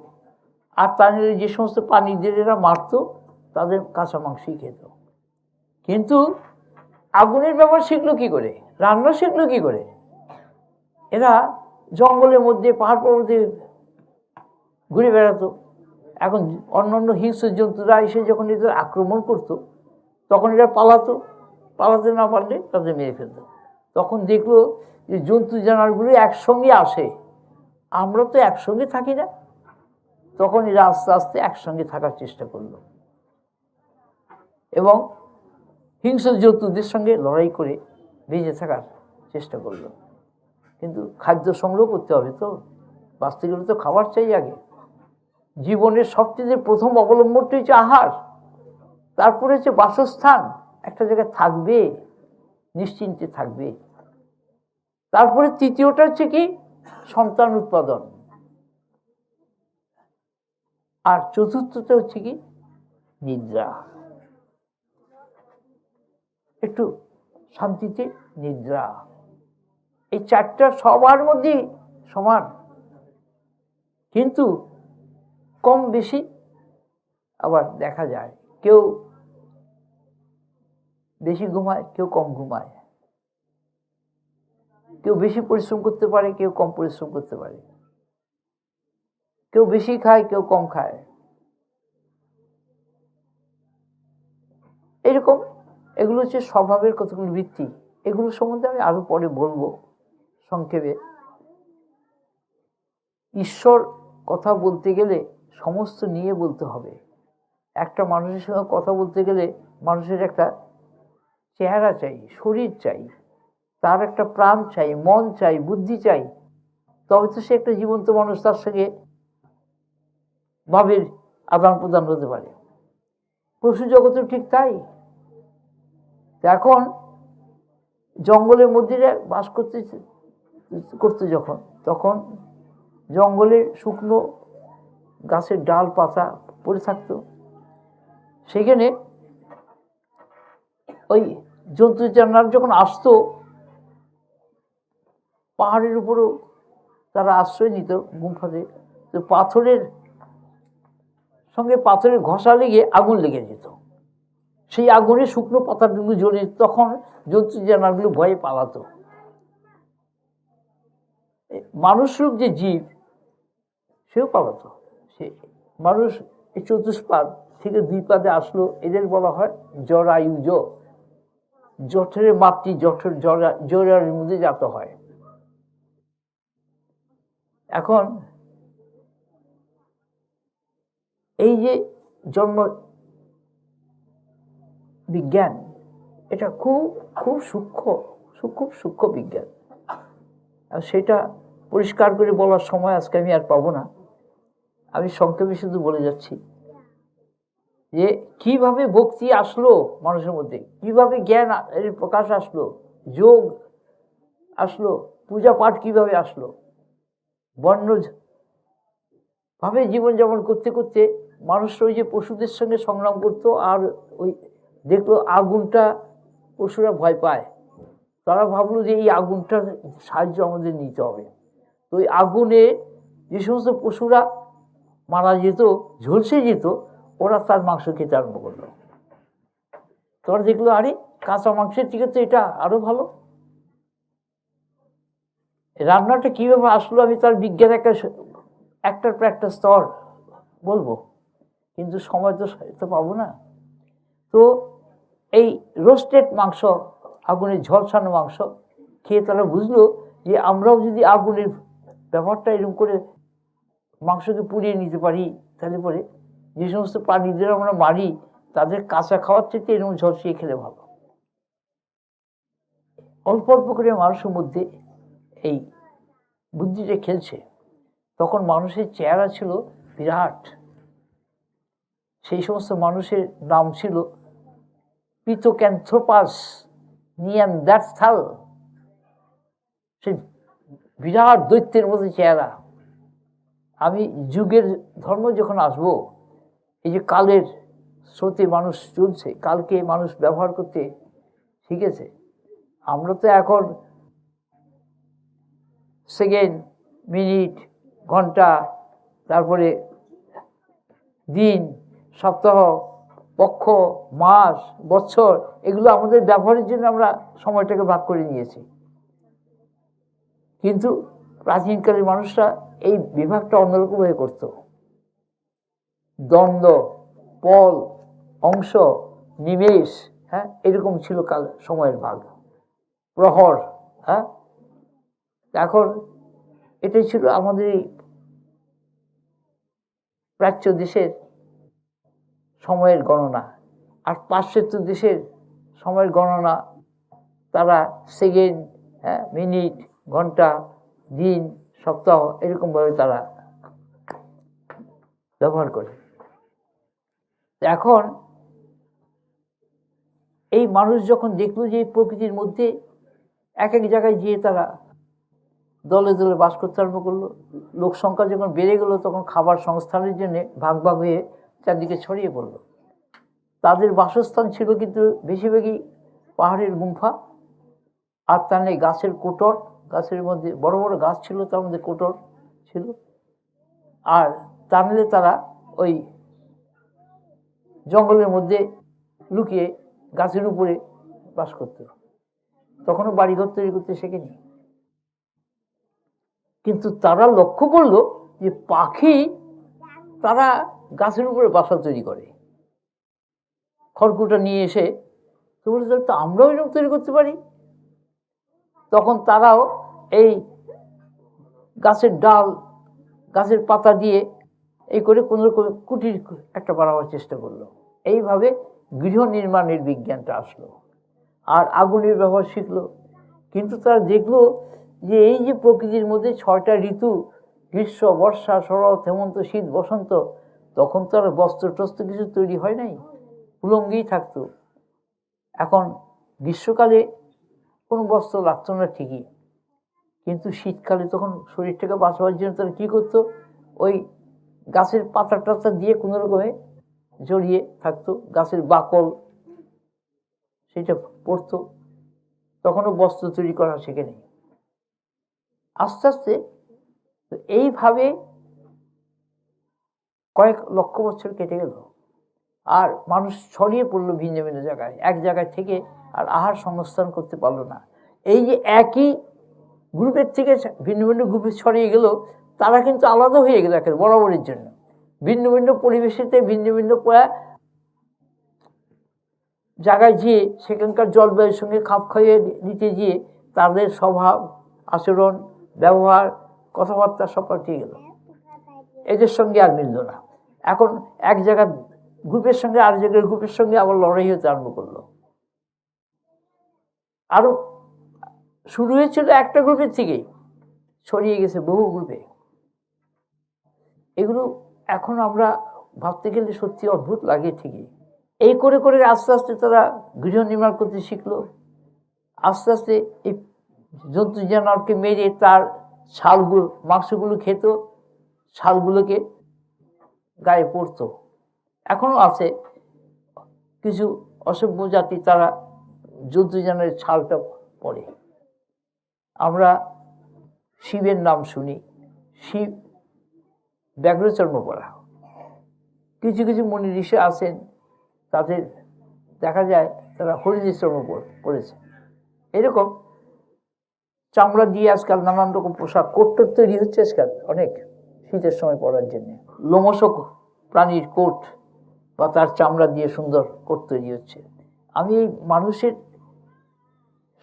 আর তার যে সমস্ত প্রাণীদের এরা মারতো, তাদের কাঁচা মাংসই খেত। কিন্তু আগুনের ব্যবহার শিখলো কি করে? রান্না শিখলো কি করে? এরা জঙ্গলের মধ্যে, পাহাড় পর্বতে ঘুরে বেড়াতো। এখন অন্যান্য হিংস্র জন্তুরা এসে যখন এদের আক্রমণ করতো, তখন এরা পালাতে না পারলে তাদের মেরে ফেলত। তখন দেখলো যে জন্তু জানোয়ারগুলো একসঙ্গে আসে, আমরা তো একসঙ্গে থাকি না। তখন এরা আস্তে আস্তে একসঙ্গে থাকার চেষ্টা করলো এবং হিংস্র জন্তুদের সঙ্গে লড়াই করে বেঁচে থাকার চেষ্টা করলো। কিন্তু খাদ্য সংগ্রহ করতে হবে, তো বাঁচতে গেলে তো খাবার চাই আগে। জীবনের সবচেয়ে প্রথম অবলম্বনটা হচ্ছে আহার, তারপরে হচ্ছে বাসস্থান, একটা জায়গায় থাকবে, নিশ্চিন্তে থাকবে। তারপরে তৃতীয়টা হচ্ছে কি, সন্তান উৎপাদন। আর চতুর্থটা হচ্ছে কি, নিদ্রা, একটু শান্তিতে নিদ্রা। এই চারটা সবার মধ্যেই সমান, কিন্তু কম বেশি আবার দেখা যায়, কেউ বেশি ঘুমায়, কেউ কম ঘুমায়, কেউ বেশি পরিশ্রম করতে পারে, কেউ কম পরিশ্রম করতে পারে, কেউ বেশি খায়, কেউ কম খায়। এরকম এগুলো হচ্ছে স্বভাবের কতগুলো ভিত্তি। এগুলো সম্বন্ধে আমি আরো পরে বলবো সংক্ষেপে। ঈশ্বর কথা বলতে গেলে সমস্ত নিয়ে বলতে হবে। একটা মানুষের সঙ্গে কথা বলতে গেলে মানুষের একটা চেহারা চাই, শরীর চাই, তার একটা প্রাণ চাই, মন চাই, বুদ্ধি চাই, তবে তো সে একটা জীবন্ত মানুষ, তার সঙ্গে ভাবের আদান প্রদান হতে পারে। পশু জগতেও ঠিক তাই। এখন জঙ্গলের মধ্যে বাস করতে যখন, তখন জঙ্গলের শুকনো গাছের ডাল পাতা পড়ে থাকতো, সেখানে ওই জন্তু জানোয়ার যখন আসতো, পাহাড়ের উপরও তারা আশ্রয় নিত গুম্ফাতে, তো পাথরের সঙ্গে পাথরের ঘষা লেগে আগুন লেগে যেত, সেই আগুনে শুকনো পাতাগুলো জ্বলে, তখন জন্তু জানোয়ারগুলো ভয়ে পালাতো। মানুষরূপ যে জীব, সেও পালাতো। সে মানুষ এই চতুষ্পাদ থেকে 2 পাদে আসলো, এদের বলা হয় জরায়ুজ। জঠরের মাতৃ, জঠর জরায়ুর মধ্যে জাত হয়। এখন এই যে জন্ম বিজ্ঞান, এটা খুব খুব সূক্ষ্ম বিজ্ঞান। আর সেটা পরিষ্কার করে বলার সময় আজকে আমি আর পাবো না। আমি সংক্ষেপে শুধু বলে যাচ্ছি যে কিভাবে ভক্তি আসলো মানুষের মধ্যে, কিভাবে জ্ঞান এর প্রকাশ আসলো, যোগ আসলো, পূজা পাঠ কিভাবে আসলো। বন্য ভাবে জীবনযাপন করতে করতে মানুষ ওই যে পশুদের সঙ্গে সংগ্রাম করতো, আর ওই দেখলো আগুনটা, পশুরা ভয় পায়, তারা ভাবলো যে এই আগুনটার সাহায্য আমাদের নিতে হবে। তো ওই আগুনে যে সমস্ত পশুরা মারা যেত, ঝলসে যেত, ওরা তার মাংস খেতে আরম্ভ করলো। তোরা দেখলো আরে কাঁচা মাংসের থেকে তো এটা আরো ভালো। রান্নাটা কিভাবে আসলো আমি তার বিজ্ঞান একটার পর একটা স্তর বলবো, কিন্তু সময় তো পাবো না। তো এই রোস্টেড মাংস, আগুনের ঝলসানো মাংস খেয়ে তারা বুঝলো যে আমরাও যদি আগুনের ব্যবহারটা এরকম করে মাংসকে পুড়িয়ে নিতে পারি, তাহলে পরে যে সমস্ত প্রাণীদের আমরা মারি, তাদের কাঁচা খাওয়ার চেয়ে এরকম ঝলসিয়ে খেলে ভালো। অল্প অল্প করে মানুষের মধ্যে এই বুদ্ধিটা খেলছে। তখন মানুষের চেহারা ছিল বিরাট। সেই সমস্ত মানুষের নাম ছিল পিথোক্যান্থ্রোপাস নিয়ানদার্থাল। সেই বিরাট দৈত্যের মধ্যে চেহারা। আমি যুগের ধর্ম যখন আসবো, এই যে কালের স্রোতে মানুষ চলছে, কালকে মানুষ ব্যবহার করতে শিখেছে। আমরা তো এখন সেকেন্ড, মিনিট, ঘন্টা, তারপরে দিন, সপ্তাহ, পক্ষ, মাস, বছর, এগুলো আমাদের ব্যবহারের জন্য আমরা সময়টাকে ভাগ করে নিয়েছি। কিন্তু প্রাচীনকালের মানুষরা এই বিভাগটা অন্যরকম হয়ে করত। দ্বন্দ্ব, পল, অংশ, নিমেষ, হ্যাঁ, এরকম ছিল কাল সময়ের ভাগ, প্রহর। হ্যাঁ, এখন এটাই ছিল আমাদের এই প্রাচ্য দেশের সময়ের গণনা। আর পাশ্চাত্য দেশের সময়ের গণনা তারা সেকেন্ড, হ্যাঁ, মিনিট, ঘন্টা, দিন, সপ্তাহ, এরকমভাবে তারা ব্যবহার করে। এখন এই মানুষ যখন দেখলো যে প্রকৃতির মধ্যে এক এক জায়গায় গিয়ে তারা দলে দলে বাস করতে আরম্ভ করলো, লোক সংখ্যা যখন বেড়ে গেল তখন খাবার সংস্থানের জন্য ভাগ ভাগ হয়ে চারদিকে ছড়িয়ে পড়লো। তাদের বাসস্থান ছিল কিন্তু বেশিরভাগই পাহাড়ের গুম্ফা, আর তার নেই গাছের কোটর, গাছের মধ্যে বড় বড় গাছ ছিল, তার মধ্যে কোটর ছিল, আর তার মধ্যে তারা ওই জঙ্গলের মধ্যে লুকিয়ে গাছের উপরে বাস করত। তখনও বাড়িঘর তৈরি করতে শেখেনি। কিন্তু তারা লক্ষ্য করলো যে পাখি তারা গাছের উপরে বাসা তৈরি করে, খড়কুটা নিয়ে এসে। তো বলে তো আমরাও এরকম তৈরি করতে পারি। তখন তারাও এই গাছের ডাল, গাছের পাতা দিয়ে এই করে কোনো রকম কুটির একটা বানাবার চেষ্টা করলো। এইভাবে গৃহ নির্মাণের বিজ্ঞানটা আসলো, আর আগুনের ব্যবহার শিখলো। কিন্তু তারা দেখলো যে এই যে প্রকৃতির মধ্যে 6টা ঋতু, গ্রীষ্ম, বর্ষা, শরৎ, হেমন্ত, শীত, বসন্ত, তখন তো আর বস্ত্র টস্ত্র কিছু তৈরি হয় নাই, উলঙ্গেই থাকতো। এখন গ্রীষ্মকালে কোনো বস্ত্র লাগতো না ঠিকই, কিন্তু শীতকালে তখন শরীরটাকে বাঁচাবার জন্য তারা কী করতো, ওই গাছের পাতা টাতা দিয়ে কোনো রকমে জড়িয়ে থাকতো, গাছের বাকল সেটা পড়তো। তখনও বস্ত্র তৈরি করা শেখেনি। আস্তে আস্তে এইভাবে কয়েক লক্ষ বছর কেটে গেল, আর মানুষ ছড়িয়ে পড়লো ভিন্ন ভিন্ন জায়গায়। এক জায়গায় থেকে আর আহার সংস্থান করতে পারলো না। এই যে একই গ্রুপের থেকে ভিন্ন ভিন্ন গ্রুপে ছড়িয়ে গেল, তারা কিন্তু আলাদা হয়ে গেল একের বরাবরের জন্য। ভিন্ন ভিন্ন পরিবেশেতে ভিন্ন ভিন্ন জায়গায় গিয়ে সেখানকার জলবায়ুর সঙ্গে খাপ খাইয়ে নিতে গিয়ে তাদের স্বভাব, আচরণ, ব্যবহার, কথাবার্তা সব পাল্টে গেল। এদের সঙ্গে আর মিলল না। এখন এক জায়গার গ্রুপের সঙ্গে আর জায়গার গ্রুপের সঙ্গে আবার লড়াই হতে আরম্ভ করলো। আরো শুরু হয়েছিল একটা গ্রুপের থেকেই, ছড়িয়ে গেছে বহু গ্রুপে। এগুলো এখন আমরা ভাবতে গেলে সত্যি অদ্ভুত লাগে ঠিকই। এই করে করে আস্তে আস্তে তারা গৃহ নির্মাণ করতে শিখলো। আস্তে আস্তে এই জন্তু জানোয়ারকে মেরে তার ছালগুলো, মাংসগুলো খেত, ছালগুলোকে গায়ে পড়তো। এখনো আছে কিছু অসভ্য জাতি, তারা জন্তু জানোয়ারের ছালটা পরে। আমরা শিবের নাম শুনি, শিব ব্যাঘ্রচর্ম পরা। কিছু কিছু মুনি ঋষি আছেন, তাদের দেখা যায় তারা হরিণের চর্ম পরেছে। এরকম চামড়া দিয়ে আজকাল নানান রকম পোশাক, কোট তৈরি হচ্ছে আজকাল অনেক, শীতের সময় পরার জন্য। লোমশক প্রাণীর কোট বা তার চামড়া দিয়ে সুন্দর কোট তৈরি হচ্ছে। আমি এই মানুষের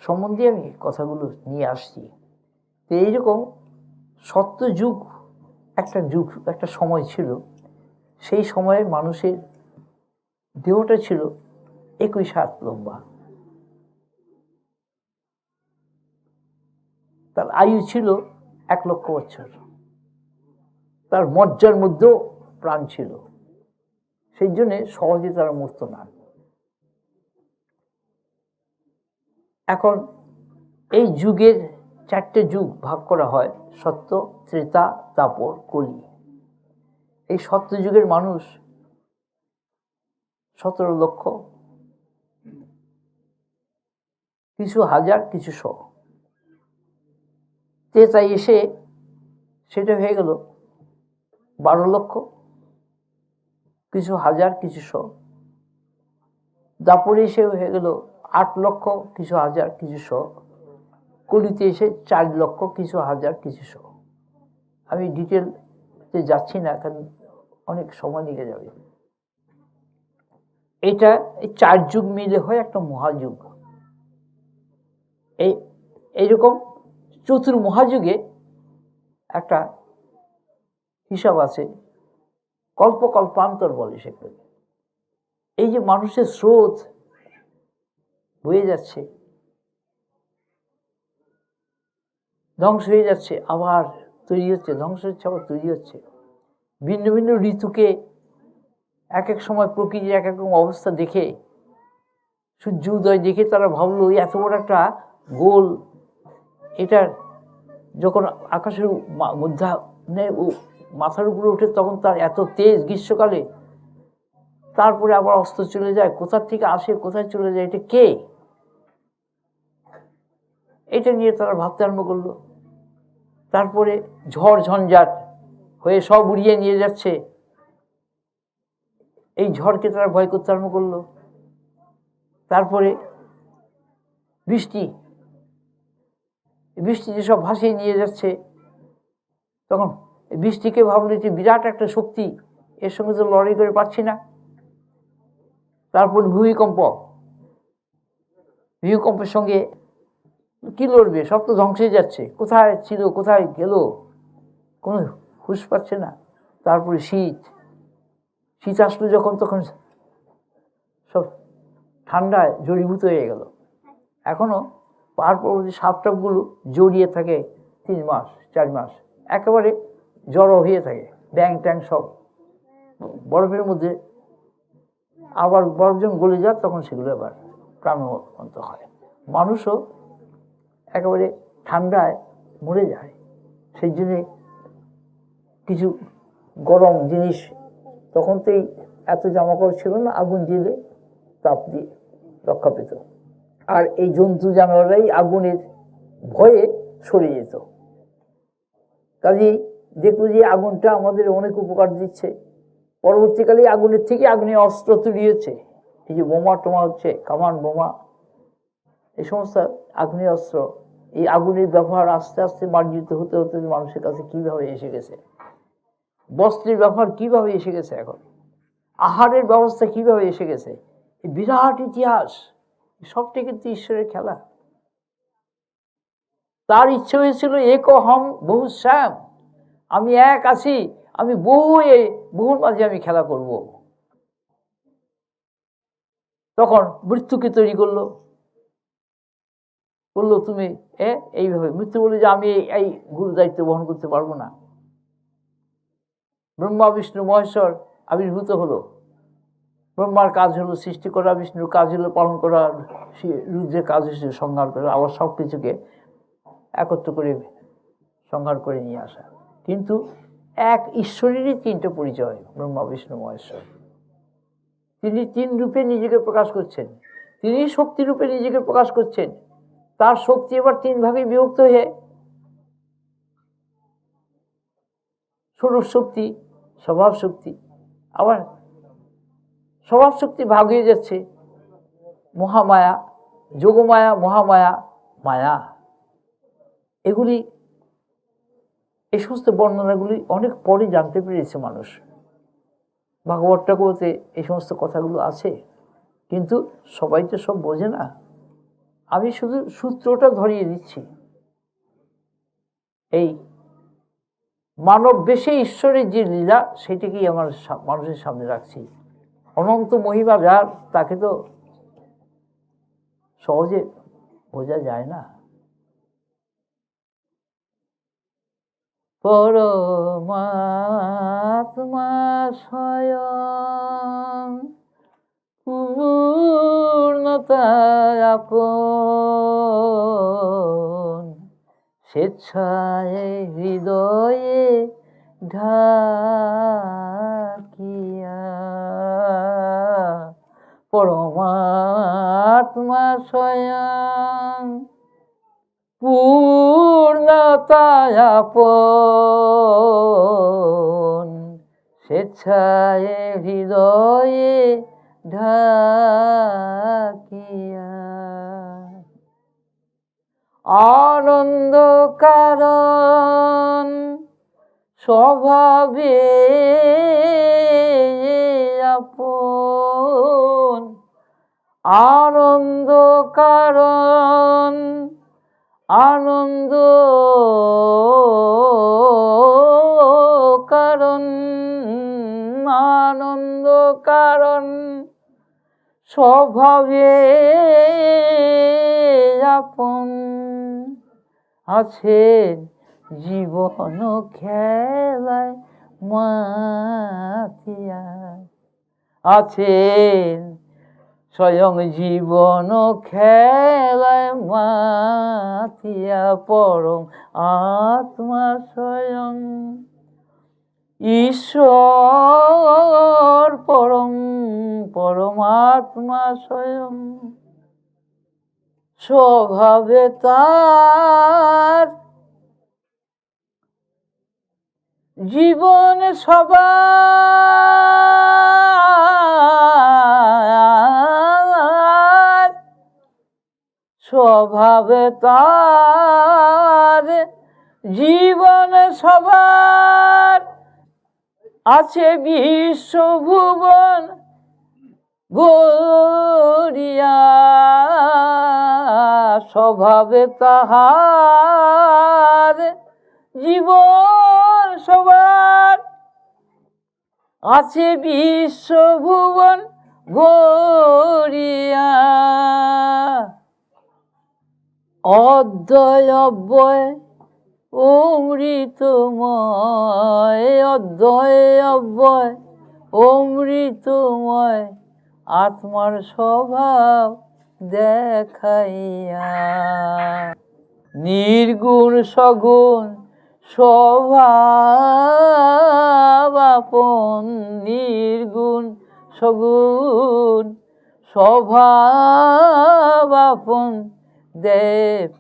সম্বন্ধে আমি কথাগুলো নিয়ে আসছি। তো এইরকম সত্য যুগ, একটা সময় ছিল। সেই সময়ে মানুষের দেহটা ছিল 21 হাত লম্বা, তার আয়ু ছিল 1 লক্ষ বছর, তার মজ্জার মধ্যেও প্রাণ ছিল। সেই জন্য সহজে তারা মরত না। এখন এই যুগের 4টে যুগ ভাগ করা হয়, সত্য, ত্রেতা, দাপর, কলি। এই সত্য যুগের মানুষ 17 লক্ষ, কিছু হাজার, কিছু শ। ত্রেতায় এসে সেটা হয়ে গেল 12 লক্ষ, কিছু হাজার, কিছু শ। দাপরে এসে হয়ে গেল 8 লক্ষ, কিছু হাজার, কিছু শ। কলিতে এসে 4 লক্ষ, কিছু হাজার, কিছু শ। আমি ডিটেলতে যাচ্ছি না, কারণ অনেক সময় লেগে যাবে। এটা এই 4 যুগ মিলে হয় একটা মহাযুগ। এইরকম চতুর্মহাযুগে একটা হিসাব আছে, কল্পান্তর বলে সেটাকে। এই যে মানুষের স্রোত বয়ে যাচ্ছে, ধ্বংস হয়ে যাচ্ছে, আবার তৈরি হচ্ছে, ধ্বংস হচ্ছে, আবার তৈরি হচ্ছে, ভিন্ন ভিন্ন ঋতুকে এক এক সময় প্রকৃতির এক এক রকম অবস্থা দেখে, সূর্য উদয় দেখে তারা ভাবলো এত বড় একটা গোল, এটার যখন আকাশের মধ্যে মাথার উপরে ওঠে তখন তার এত তেজ গ্রীষ্মকালে, তারপরে আবার অস্ত চলে যায়, কোথা থেকে আসে কোথায় চলে যায়, এটা কে? এটা নিয়ে তারা ভাবতে আরম্ভ করলো। তারপরে ঝড় ঝঞ্ঝাট হয়ে সব উড়িয়ে নিয়ে যাচ্ছে, এই ঝড়কে তারা ভয় করতে আরম্ভ করলো। তারপরে বৃষ্টি যেসব ভাসিয়ে নিয়ে যাচ্ছে, তখন বৃষ্টিকে ভাবলো যে বিরাট একটা শক্তি, এর সঙ্গে তো লড়াই করে পারছি না। তারপর ভূমিকম্পের সঙ্গে কি লড়বে, সব তো ধ্বংস হয়ে যাচ্ছে, কোথায় ছিল কোথায় গেল কোনো হুঁশ পাচ্ছে না। তারপরে শীত আসলো যখন, তখন সব ঠান্ডায় জড়ীভূত হয়ে গেল। এখনো পাহাড় পর্বতের সাপটাপগুলো জড়িয়ে থাকে 3 মাস 4 মাস, একেবারে জড়ো হয়ে থাকে, ব্যাং ট্যাং সব বরফের মধ্যে। আবার বরফ যখন গলে যায় তখন সেগুলো আবার প্রাণবন্ত হয়। মানুষও একেবারে ঠান্ডায় মরে যায়। সেই জন্যে কিছু গরম জিনিস, তখন তো এত জামাকাপড় ছিল না, আগুন জ্বেলে তাপ দিয়ে রক্ষা পেত। আর এই জন্তু জানোয়াররাই আগুনের ভয়ে সরে যেত। কাজেই দেখলো যে আগুনটা আমাদের অনেক উপকার দিচ্ছে। পরবর্তীকালে আগুনের থেকে আগুনের অস্ত্র তৈরি হচ্ছে, এই যে বোমা টোমা হচ্ছে, কামান বোমা, এই সমস্ত আগুনের অস্ত্র। এই আগুনের ব্যবহার আস্তে আস্তে মার্জিত হতে হতে মানুষের কাছে কিভাবে এসে গেছে, বস্ত্রের ব্যবহার কিভাবে এসে গেছে, এখন আহারের ব্যবস্থা কিভাবে এসে গেছে, এই বিরাট ইতিহাস, সবটাই কিন্তু ঈশ্বরের খেলা। তার ইচ্ছে হয়েছিল একহম বহু শ্যাম, আমি এক আছি, আমি বহুর মাঝে আমি খেলা করব। তখন মৃত্যুকে তৈরি করলো, বললো তুমি এইভাবে। মৃত্যু বলে যে আমি এই গুরু দায়িত্ব বহন করতে পারবো না। ব্রহ্মা বিষ্ণু মহেশ্বর আবির্ভূত হলো। ব্রহ্মার কাজ হলো সৃষ্টি করা, বিষ্ণুর কাজ হলো পালন করা, রুদ্রের কাজ হচ্ছে সংহার করা, আবার সব কিছুকে একত্র করে সংহার করে নিয়ে আসা। কিন্তু এক ঈশ্বরেরই 3টে পরিচয়, ব্রহ্মা বিষ্ণু মহেশ্বর। তিনি 3 রূপে নিজেকে প্রকাশ করছেন। তিনি শক্তি রূপে নিজেকে প্রকাশ করছেন। তার শক্তি এবার 3 ভাগে বিভক্ত হয়ে স্বরূপ শক্তি, স্বভাব শক্তি, আবার স্বভাব শক্তি ভাগ হয়ে যাচ্ছে মহামায়া, যোগমায়া, মহামায়া, মায়া। এগুলি, এই সমস্ত বর্ণনাগুলি অনেক পরে জানতে পেরেছে মানুষ। ভাগবত টাগবতে এই সমস্ত কথাগুলো আছে, কিন্তু সবাই তো সব বোঝে না। আমি শুধু সূত্রটা ধরিয়ে দিচ্ছি। এই মানব বেশে ঈশ্বরের যে লীলা, সেটাকেই আমার মানুষের সামনে রাখছি। অনন্ত মহিমা যার, তাকে তো সহজে বোঝা যায় না। পরমাত্মা স্বয়ং পূর্ণতা আপন, স্বেচ্ছায় হৃদয়ে ঢাকিয়া। পরমাত্মা স্বয়ং পূর্ণতা আপন, স্বেচ্ছায় হৃদয়ে ঢাকিয়া। আনন্দ কারণ স্বভাবে আপন, আনন্দ কারণ, আনন্দ কারণ, আনন্দ কারণ স্বভাবে আপন, আছেন জীবন খেলায় মাতিয়া আছেন স্বয়ং জীবন খেলায় মাতিয়া পরম আত্মা স্বয়ং ঈশ্বর পরম পরমাত্মা স্বয়ং স্বভাবে তার জীবন সবার স্বভাবে তার জীবন সবার আছে বিশ্বভুবন গড়িয়া স্বভাবে তাহার জীবন সবার আছে বিশ্বভুবন গড়িয়া অদ্বয় অব্যয় অমৃতময় অদ্বয় অব্যয় অমৃতময় আত্মার স্বভাব দেখাইয়া নির্গুণ সগুণ স্বভাব আপন নির্গুণ সগুণ স্বভাব আপন দে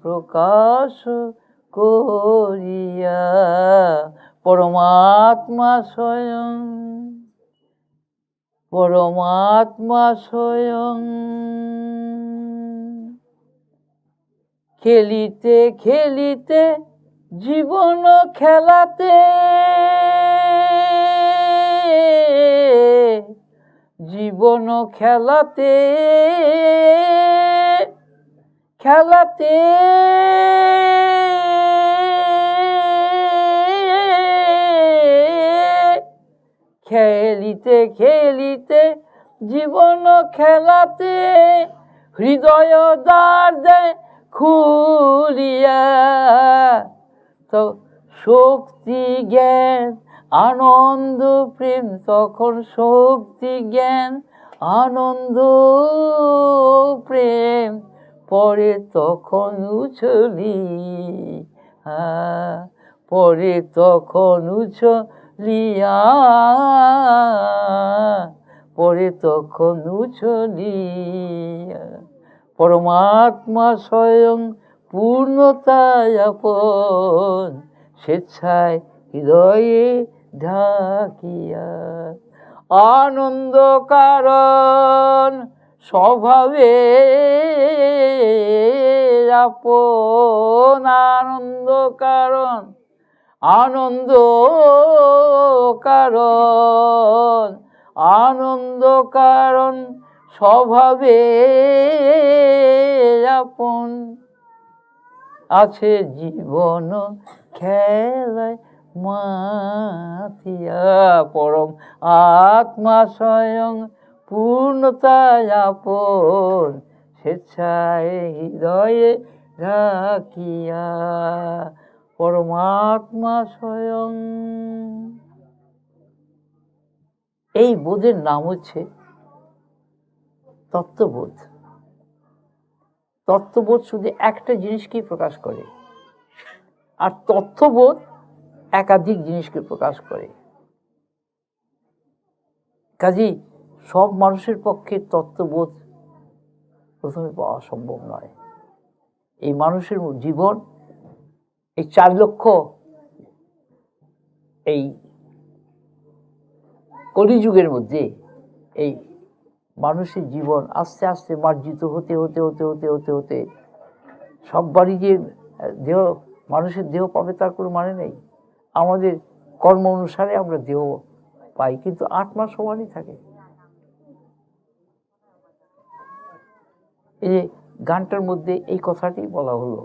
প্রকাশ করিয়া পরমাত্মা স্বয়ং পরমাত্মা স্বয়ং খেলিতে খেলিতে জীবন খেলাতে জীবন খেলাতে খেলাতে খেলিতে খেলিতে জীবন খেলাতে হৃদয় দ্বার দেয় খুলিয়া তো শক্তি জ্ঞান আনন্দ প্রেম তখন শক্তি জ্ঞান আনন্দ প্রেম পরে তখন উছলি পরে তখন উছলিয়া পরে তখন উছলিয়া পরমাত্মা স্বয়ং পূর্ণতায় আপন স্বেচ্ছায় হৃদয়ে ঢাকিয়া আনন্দ কারণ স্বভাবে আপন আনন্দ কারণ আনন্দ কারণ আনন্দ কারণ স্বভাবে আপন আছে জীবন খেলায় মাতিয়া পরম আত্মা স্বয়ং পূর্ণতায় আপন স্বেচ্ছায় হৃদয়ে রাখিয়া পরমাত্মা স্বয়ং। এই বোধের নাম হচ্ছে তত্ত্ববোধ। তত্ত্ববোধ শুধু একটা জিনিসকেই প্রকাশ করে, আর তথ্যবোধ একাধিক জিনিসকে প্রকাশ করে। কাজেই সব মানুষের পক্ষে তত্ত্ববোধ প্রথমে পাওয়া সম্ভব নয়। এই মানুষের জীবন এই 4 লক্ষ এই কলিযুগের মধ্যে এই মানুষের জীবন আস্তে আস্তে মার্জিত হতে হতে হতে হতে হতে হতে সববারই যে দেহ মানুষের দেহ পাবে তার কোনো মানে নেই। আমাদের কর্ম অনুসারে আমরা দেহ পাই, কিন্তু আত্মা সমানই থাকে। এই যে গানটার মধ্যে এই কথাটি বলা হলো,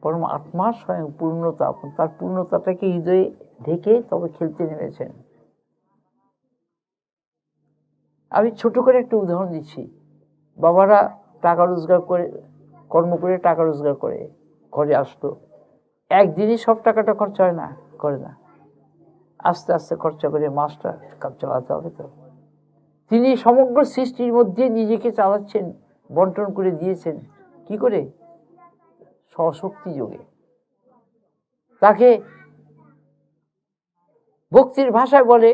পরম আত্মা স্বয়ং পূর্ণতা, তার পূর্ণতাটাকে হৃদয়ে ঢেকে তবে খেলতে নেমেছেন। আমি ছোট করে একটা উদাহরণ দিচ্ছি। বাবারা টাকা রোজগার করে, কর্ম করে টাকা রোজগার করে ঘরে আসতো, একদিনই সব টাকাটা খরচা হয় না, করে না। আস্তে আস্তে খরচা করে মাছটা কাজ চালাতে হবে। তো তিনি সমগ্র সৃষ্টির মধ্যে নিজেকে চালাচ্ছেন, বন্টন করে দিয়েছেন কি করে? স্বশক্তি যোগে। তাকে ভক্তির ভাষায় বলে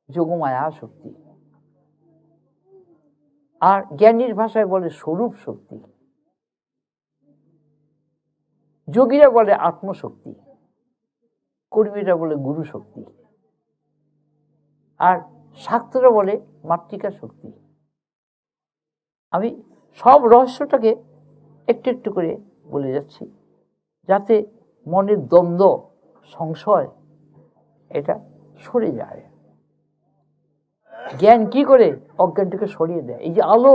যোগমায়া শক্তি, আর জ্ঞানীর ভাষায় বলে স্বরূপ শক্তি। যোগীরা বলে আত্মশক্তি, কর্মীরা বলে গুরু শক্তি, আর শাক্তরা বলে মাতৃকা শক্তি। আমি সব রহস্যটাকে একটু একটু করে বলে যাচ্ছি, যাতে মনের দ্বন্দ্ব, সংশয় এটা সরে যায়। জ্ঞান কি করে অজ্ঞানটাকে সরিয়ে দেয়? এই যে আলো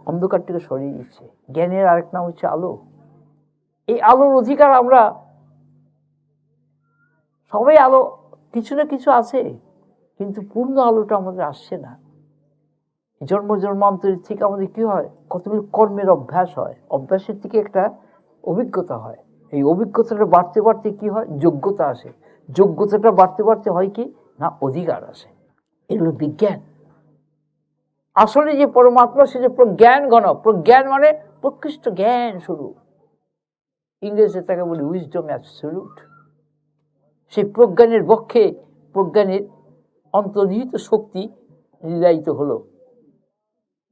অন্ধকারটাকে সরিয়ে দিচ্ছে, জ্ঞানের আরেক নাম হচ্ছে আলো। এই আলোর অধিকার আমরা সবাই, আলো কিছু না কিছু আছে, কিন্তু পূর্ণ আলোটা আমাদের আসছে না। জন্ম জন্মান্তরের থেকে আমাদের কি হয়? কতগুলো কর্মের অভ্যাস হয়, অভ্যাসের থেকে একটা অভিজ্ঞতা হয়। এই অভিজ্ঞতাটা বাড়তে বাড়তে কি হয়? যোগ্যতা আসে। যোগ্যতাটা বাড়তে বাড়তে হয় কি না? অধিকার আসে। এগুলো বিজ্ঞান। আসলে যে পরমাত্মা, সে যে প্রজ্ঞান ঘন। প্রজ্ঞান মানে প্রকৃষ্ট জ্ঞান স্বরূপ। ইংরেজিতে তাকে বলি উইজডম অ্যাবসলিউট। সেই প্রজ্ঞানের বক্ষে প্রজ্ঞানের অন্তর্নিহিত শক্তি লীলায়িত হলো,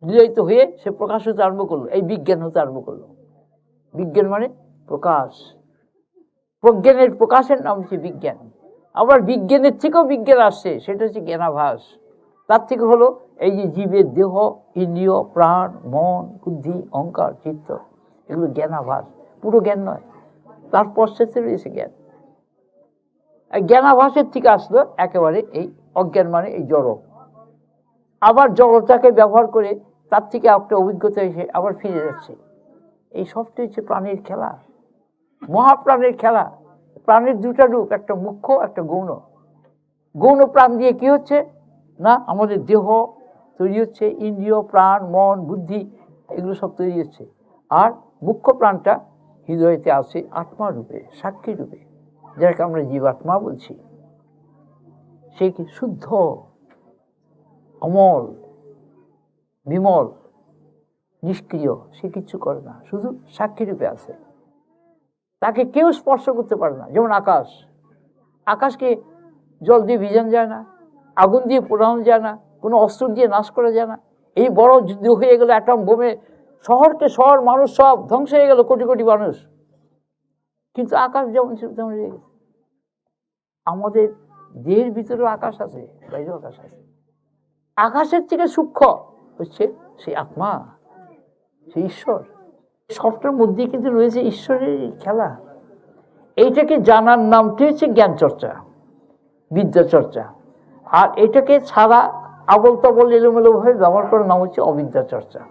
লীলায়িত হয়ে সে প্রকাশ হতে আরম্ভ করলো, এই বিজ্ঞান হতে আরম্ভ করলো। বিজ্ঞান মানে প্রকাশ। প্রজ্ঞানের প্রকাশের নাম হচ্ছে বিজ্ঞান। আবার বিজ্ঞানের থেকেও বিজ্ঞান আসছে, সেটা হচ্ছে জ্ঞানাভাস। তার থেকে হলো এই যে জীবের দেহ, ইন্দ্রিয়, প্রাণ, মন, বুদ্ধি, অহংকার, চিত্ত, এগুলো জ্ঞানাভাস, পুরো জ্ঞান নয়। তার পশ্চাতে রয়েছে জ্ঞান। জ্ঞানাভাসের থেকে আসলো একেবারে এই অজ্ঞান মানে এই জড়। আবার জড়তাকে ব্যবহার করে তার থেকে একটা অভিজ্ঞতা এসে আবার ফিরে যাচ্ছে। এই সবটাই হচ্ছে প্রাণের খেলা, মহাপ্রাণের খেলা। প্রাণের দুটা রূপ, একটা মুখ্য, একটা গৌণ। গৌণ প্রাণ দিয়ে কি হচ্ছে না? আমাদের দেহ তৈরি হচ্ছে, ইন্দ্রিয়, প্রাণ, মন, বুদ্ধি, এগুলো সব তৈরি হচ্ছে। আর মুখ্য প্রাণটা হৃদয়তে আছে আত্মা রূপে, সাক্ষী রূপে, যাকে আমরা জীবাত্মা বলছি। সে কি শুদ্ধ, অমল, বিমল, নিষ্ক্রিয়, সে কিচ্ছু করে না, শুধু সাক্ষী রূপে আছে। তাকে কেউ স্পর্শ করতে পারে না। যেমন আকাশ, আকাশকে জল দিয়ে ভিজানো যায় না, আগুন দিয়ে পোড়ানো যায় না, কোনো অস্ত্র দিয়ে নাশ করা যায় না। এই বড় যুদ্ধ হয়ে গেল, অ্যাটম বোমে শহরকে শহর, মানুষ সব ধ্বংস হয়ে গেল, কোটি কোটি মানুষ, কিন্তু আকাশ যেমন তেমন রয়ে গেছে। আমাদের দেহের ভিতরেও আকাশ আছে, বাইরেও আকাশ আছে। আকাশের থেকে সূক্ষ্ম হচ্ছে সেই আত্মা, সেই ঈশ্বর। সবটার মধ্যে কিন্তু রয়েছে ঈশ্বরের খেলা। এইটাকে জানার নামটি হচ্ছে জ্ঞান চর্চা, বিদ্যা চর্চা। আর এটাকে ছাড়া আবল তাবল এলোমেলোভাবে ব্যবহার করার নাম হচ্ছে অবিদ্যা চর্চা।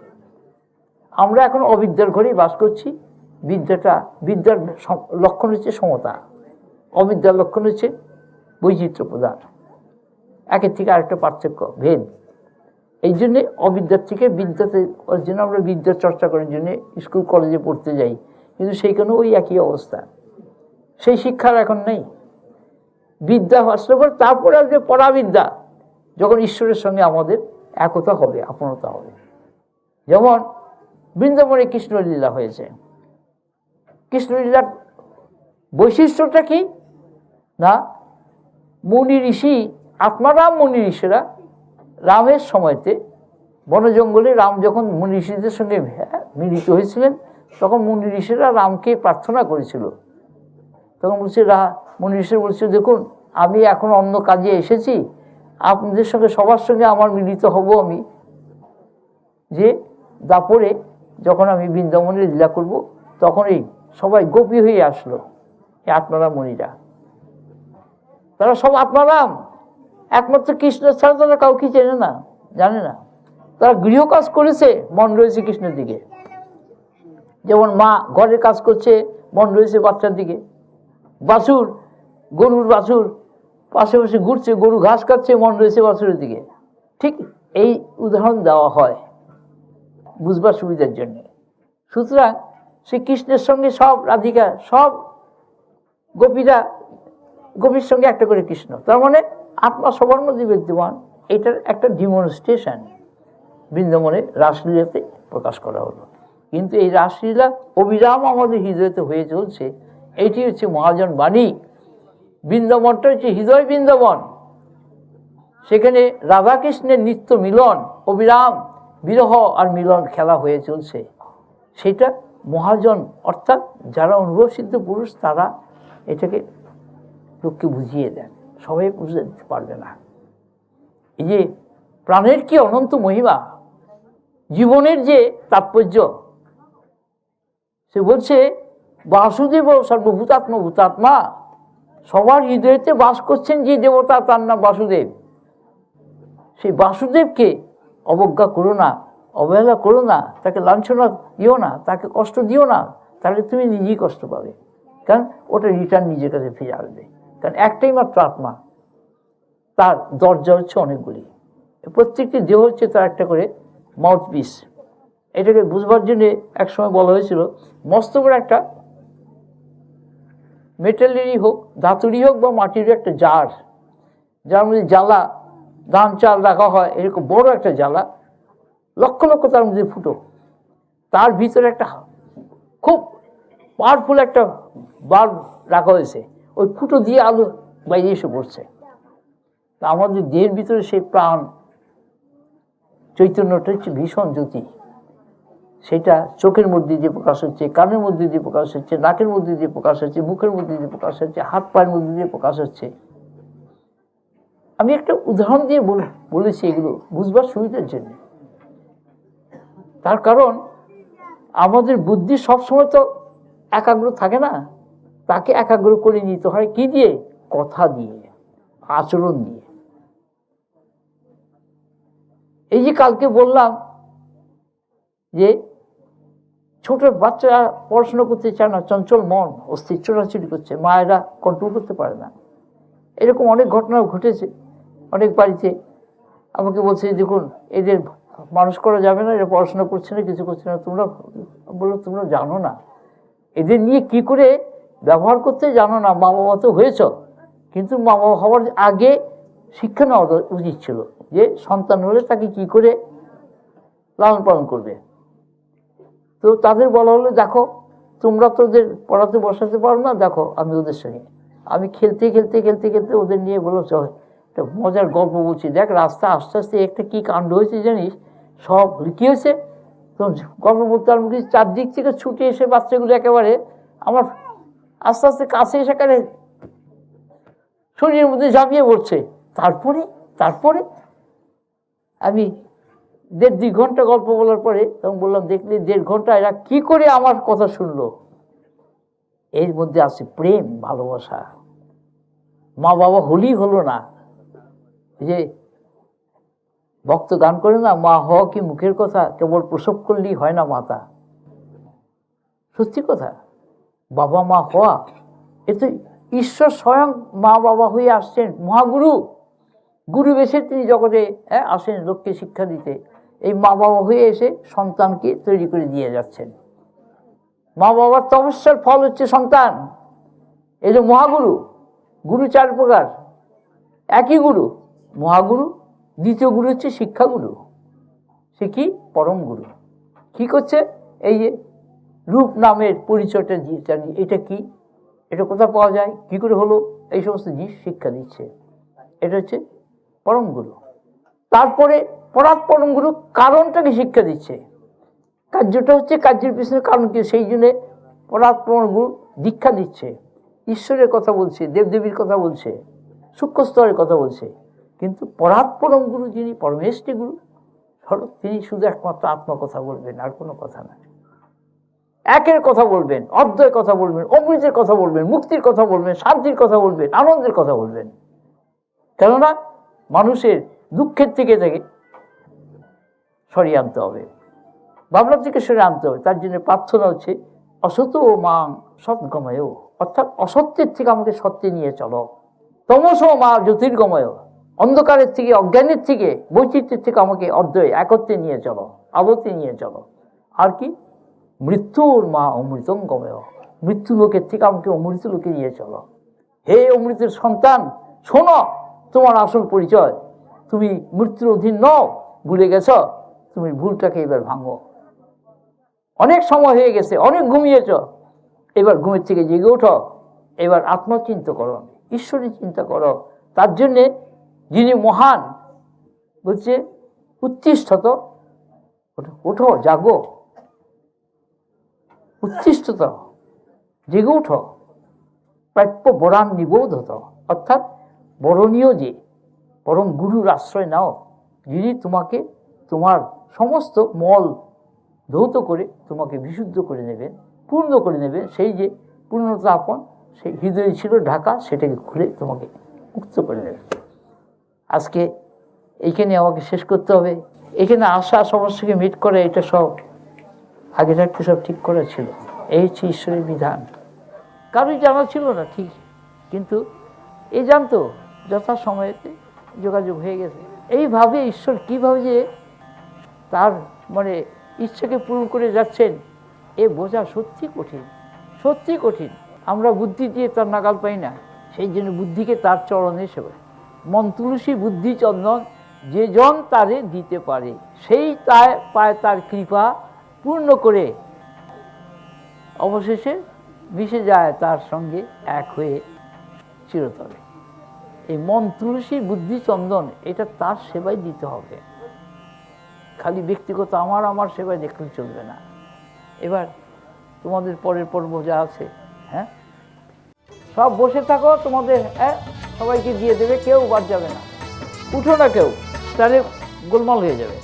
আমরা এখন অবিদ্যার ঘরেই বাস করছি। বিদ্যার লক্ষণ হচ্ছে সমতা, অবিদ্যার লক্ষণ হচ্ছে বৈচিত্র্য প্রদান, একের থেকে আরেকটা পার্থক্য, ভেদ। এই জন্যে অবিদ্যার থেকে বিদ্যাতে, ওর জন্য আমরা বিদ্যার চর্চা করার জন্য স্কুল কলেজে পড়তে যাই, কিন্তু সেইখানেও ওই একই অবস্থা। সেই শিক্ষার এখন নেই। বিদ্যা আসলে পর তারপরে আসবে পরাবিদ্যা, যখন ঈশ্বরের সঙ্গে আমাদের একতা হবে, আপনতা হবে। যেমন বৃন্দাবনে কৃষ্ণলীলা হয়েছে। কৃষ্ণলীলার বৈশিষ্ট্যটা কি না? মুনি ঋষি, আত্মারাম মুনি ঋষিরা রামের সময়তে বন জঙ্গলে রাম যখন মুনি ঋষিদের সঙ্গে মিলিত হয়েছিলেন, তখন মুনি ঋষিরা রামকে প্রার্থনা করেছিল। তখন বলছে, মুনি ঋষি বলছে, দেখুন আমি এখন অন্য কাজে এসেছি, আপনাদের সঙ্গে সবার সঙ্গে আমার মিলিত হব আমি, যে দাপরে যখন আমি বৃন্দাবনে লীলা করব, তখন এই সবাই গোপী হয়ে আসলো, এই আত্মারাম মুনিরা। তারা সব আত্মারাম, একমাত্র কৃষ্ণ ছাড়া তারা কাউকে চেনে না, জানে না। তারা গৃহ কাজ করেছে, মন রয়েছে কৃষ্ণের দিকে। যেমন মা ঘরের কাজ করছে, মন রয়েছে বাচ্চার দিকে। বাছুর, গরুর বাছুর পাশে পাশে ঘুরছে, গরু ঘাস খাচ্ছে, মন রয়েছে বাছুরের দিকে। ঠিক এই উদাহরণ দেওয়া হয় বুঝবার সুবিধার জন্য। সুতরাং শ্রীকৃষ্ণের সঙ্গে সব রাধিকা, সব গোপীরা গোপীর সঙ্গে একটা করে কৃষ্ণ, তার মানে আত্মা সবার মধ্যে বিদ্যমান। এটার একটা ডিমনস্ট্রেশন বৃন্দাবনে রাসলীলাতে প্রকাশ করা হলো। কিন্তু এই রাসলীলা অবিরাম আমাদের হৃদয়তে হয়ে চলছে। এইটি হচ্ছে মহাজন বাণী। বৃন্দাবনটা হচ্ছে হৃদয় বৃন্দাবন, সেখানে রাধাকৃষ্ণের নিত্য মিলন, অবিরাম বিরহ আর মিলন খেলা হয়ে চলছে। সেটা মহাজন অর্থাৎ যারা অনুভবসিদ্ধ পুরুষ তারা এটাকে লোককে বুঝিয়ে দেন, সবাই বুঝতে পারবে না। এই যে প্রাণের কি অনন্ত মহিমা, জীবনের যে তাৎপর্য, সে বলছে বাসুদেব সর্বভূতাত্মা ভূতাত্মা, সবার হৃদয়তে বাস করছেন যে দেবতা তার নাম বাসুদেব। সেই বাসুদেবকে অবজ্ঞা করো না, অবহেলা করো না, তাকে লাঞ্ছনা দিও না, তাকে কষ্ট দিও না, তাহলে তুমি নিজেই কষ্ট পাবে। কারণ ওটা রিটার্ন নিজের কাছে ফিরে আসবে। কারণ একটাই মাত্র আত্মা, তার দরজা হচ্ছে অনেকগুলি, প্রত্যেকটি দেহ হচ্ছে তার একটা করে মাউথ পিস। এটাকে বুঝবার জন্যে একসময় বলা হয়েছিল মস্ত বড় একটা মেটালেরই হোক, ধাতুরই হোক বা মাটিরই একটা জার, যার মধ্যে জ্বালা ধান চাল রাখা হয়, এরকম বড় একটা জ্বালা, লক্ষ লক্ষ তার মধ্যে ফুটো, তার ভিতরে একটা খুব পাওয়ারফুল একটা বাল্ব রাখা হয়েছে, ওই ফুটো দিয়ে আলো বাইরে এসে পড়ছে। তা আমাদের দেহের ভিতরে সেই প্রাণ চৈতন্যটা হচ্ছে ভীষণ জ্যোতি। সেটা চোখের মধ্যে দিয়ে প্রকাশ হচ্ছে, কানের মধ্যে দিয়ে প্রকাশ হচ্ছে, নাকের মধ্যে দিয়ে প্রকাশ হচ্ছে, মুখের মধ্যে দিয়ে প্রকাশ হচ্ছে, হাত পায়ের মধ্যে দিয়ে প্রকাশ হচ্ছে। আমি একটা উদাহরণ দিয়ে বলেছি এগুলো বুঝবার সুবিধার জন্য। তার কারণ আমাদের বুদ্ধি সবসময় তো একাগ্র থাকে না, তাকে একাগ্র করে নিতে হয় কি দিয়ে? কথা দিয়ে, আচরণ দিয়ে। এই যে কালকে বললাম যে ছোট বাচ্চারা পড়াশোনা করতে চায় না, চঞ্চল মন, অস্থির ছোটাছুটি করছে, মায়েরা কন্ট্রোল করতে পারে না। এরকম অনেক ঘটনা ঘটেছে অনেক বাড়িতে। আমাকে বলছে দেখুন এদের মানুষ করা যাবে না, এরা পড়াশোনা করছে না, কিছু করছে না। তোমরা বললো তোমরা জানো না এদের নিয়ে কি করে ব্যবহার করতে, জানো না। মা বাবা তো হয়েছ, কিন্তু মা বাবা হওয়ার আগে শিক্ষা নেওয়া উচিত ছিল যে সন্তান হলে তাকে কি করে লালন পালন করবে। তো তাদের বলা হলো দেখো তোমরা তো ওদের পড়াতে বসাতে পারো না, দেখো আমি ওদের সঙ্গে আমি খেলতে খেলতে খেলতে খেলতে ওদের নিয়ে বলো চল একটা মজার গল্প বলছি, দেখ রাস্তা আস্তে আস্তে একটা কি কাণ্ড হয়েছে জানিস, সব কি হয়েছে তো গল্প বলতে আর মুখে চারদিক থেকে ছুটে এসে বাচ্চাগুলো একেবারে আমার আস্তে আস্তে কাছে এসে কারে শরীরের মধ্যে ঝাঁপিয়ে পড়ছে। তারপরে আমি 1.5-2 ঘন্টা গল্প বলার পরে তখন বললাম দেখলি 1.5 ঘন্টা এরা কি করে আমার কথা শুনলো। এর মধ্যে আছে প্রেম, ভালোবাসা। মা বাবা হলেই হলো না, যে ভক্ত গান করে না, মা হওয়া কি মুখের কথা, কেবল প্রসব করলেই হয় না মাতা। সত্যি কথা, বাবা মা হওয়া এ তো ঈশ্বর স্বয়ং মা বাবা হয়ে আসছেন, মহাগুরু গুরু বেশে তিনি জগতে আসেন লোককে শিক্ষা দিতে। এই মা বাবা হয়ে এসে সন্তানকে তৈরি করে দিয়ে যাচ্ছেন। মা বাবার তপস্যার ফল হচ্ছে সন্তান। এই যে মহাগুরু, গুরু 4 প্রকার, একই গুরু মহাগুরু, দ্বিতীয় গুরু হচ্ছে শিক্ষাগুরু, সে কি পরম গুরু। কি করছে? এই যে রূপ নামের পরিচয়টা জানি, এটা কি, এটা কোথায় পাওয়া যায়, কি করে হলো, এই সমস্ত জিনিস শিক্ষা দিচ্ছে। এটা হচ্ছে পরম গুরু। তারপরে পরাৎ পরম গুরু কারণটাকে শিক্ষা দিচ্ছে, কার্যটা হচ্ছে কার্যের পিছনে কারণ কি, সেই জন্যে পরাৎ পরম গুরু দীক্ষা দিচ্ছে, ঈশ্বরের কথা বলছে, দেবদেবীর কথা বলছে, সূক্ষ্ম স্তরের কথা বলছে। কিন্তু পরাৎ পরম গুরু যিনি পরমেষ্টি গুরু, তিনি শুধু একমাত্র আত্মা কথা বলবেন, আর কোনো কথা না। একের কথা বলবেন, অদ্বয়ের কথা বলবেন, অমৃতের কথা বলবেন, মুক্তির কথা বলবেন, শান্তির কথা বলবেন, আনন্দের কথা বলবেন। কেননা মানুষের দুঃখের থেকে সরিয়ে আনতে হবে, ভাবনার থেকে সরিয়ে আনতে হবে। তার জন্য প্রার্থনা হচ্ছে অসত মা সৎগময়, অর্থাৎ অসত্যের থেকে আমাকে সত্যে নিয়ে চলো। তমস মা জ্যোতির্গময়, অন্ধকারের থেকে অজ্ঞানের থেকে বৈচিত্র্যের থেকে আমাকে অদ্বয় একত্রে নিয়ে চলো, আবতে নিয়ে চলো। আর কি মৃত্যুর মা অমৃতঙ্গময়, মৃত্যু লোকের থেকে আমাকে অমৃত লোকে নিয়ে চলো। হে অমৃতের সন্তান, শোনো তোমার আসল পরিচয়। তুমি মৃত্যুর অধীন নও, ভুলে গেছ, তুমি ভুলটাকে এবার ভাঙো। অনেক সময় হয়ে গেছে, অনেক ঘুমিয়েছ, এবার ঘুমের থেকে জেগে ওঠো, এবার আত্মচিন্তা করো, ঈশ্বরের চিন্তা করো। তার জন্যে যিনি মহান বলছে উত্তিষ্ঠত, ওঠো, জাগো, উত্তিষ্ঠত, জেগে ওঠো, প্রাপ্য বরান নিবোধ হতো, অর্থাৎ বরণীয় যে পরম গুরুর আশ্রয় নাও, যিনি তোমাকে তোমার সমস্ত মল ধৌত করে তোমাকে বিশুদ্ধ করে নেবেন, পূর্ণ করে নেবেন। সেই যে পূর্ণতা আপন, সেই হৃদয়ে ছিল ঢাকা, সেটাকে খুলে তোমাকে মুক্ত করে নেবেন। আজকে এইখানে আমাকে শেষ করতে হবে। এখানে আসা সমস্যাকে মিট করে, এটা সব আগে থাকতে সব ঠিক করা ছিল। এই হচ্ছে ঈশ্বরের বিধান। কারোই জানা ছিল না ঠিক, কিন্তু এ জানতো যথা সময়েতে যোগাযোগ হয়ে গেছে। এইভাবে ঈশ্বর কীভাবে যে তার মানে ইচ্ছাকে পূরণ করে যাচ্ছেন, এ বোঝা সত্যি কঠিন, সত্যি কঠিন। আমরা বুদ্ধি দিয়ে তার নাগাল পাই না, সেই জন্য বুদ্ধিকে তার চরণে সেবা। মন তুলসী বুদ্ধি চন্দন, যে জন তারে দিতে পারে, সেই তাই পায় তার কৃপা পূর্ণ করে, অবশেষে মিশে যায় তার সঙ্গে এক হয়ে চিরতরে। এই মন তুলসী বুদ্ধি চন্দন, এটা তার সেবায় দিতে হবে। খালি ব্যক্তিগত আমার সেবায় দেখলে চলবে না। এবার তোমাদের পরের পর্ব যা আছে, হ্যাঁ, সব বসে থাকো, তোমাদের সবাইকে দিয়ে দেবে, কেউ বাদ যাবে না। উঠো না কেউ, তাহলে গোলমাল হয়ে যাবে।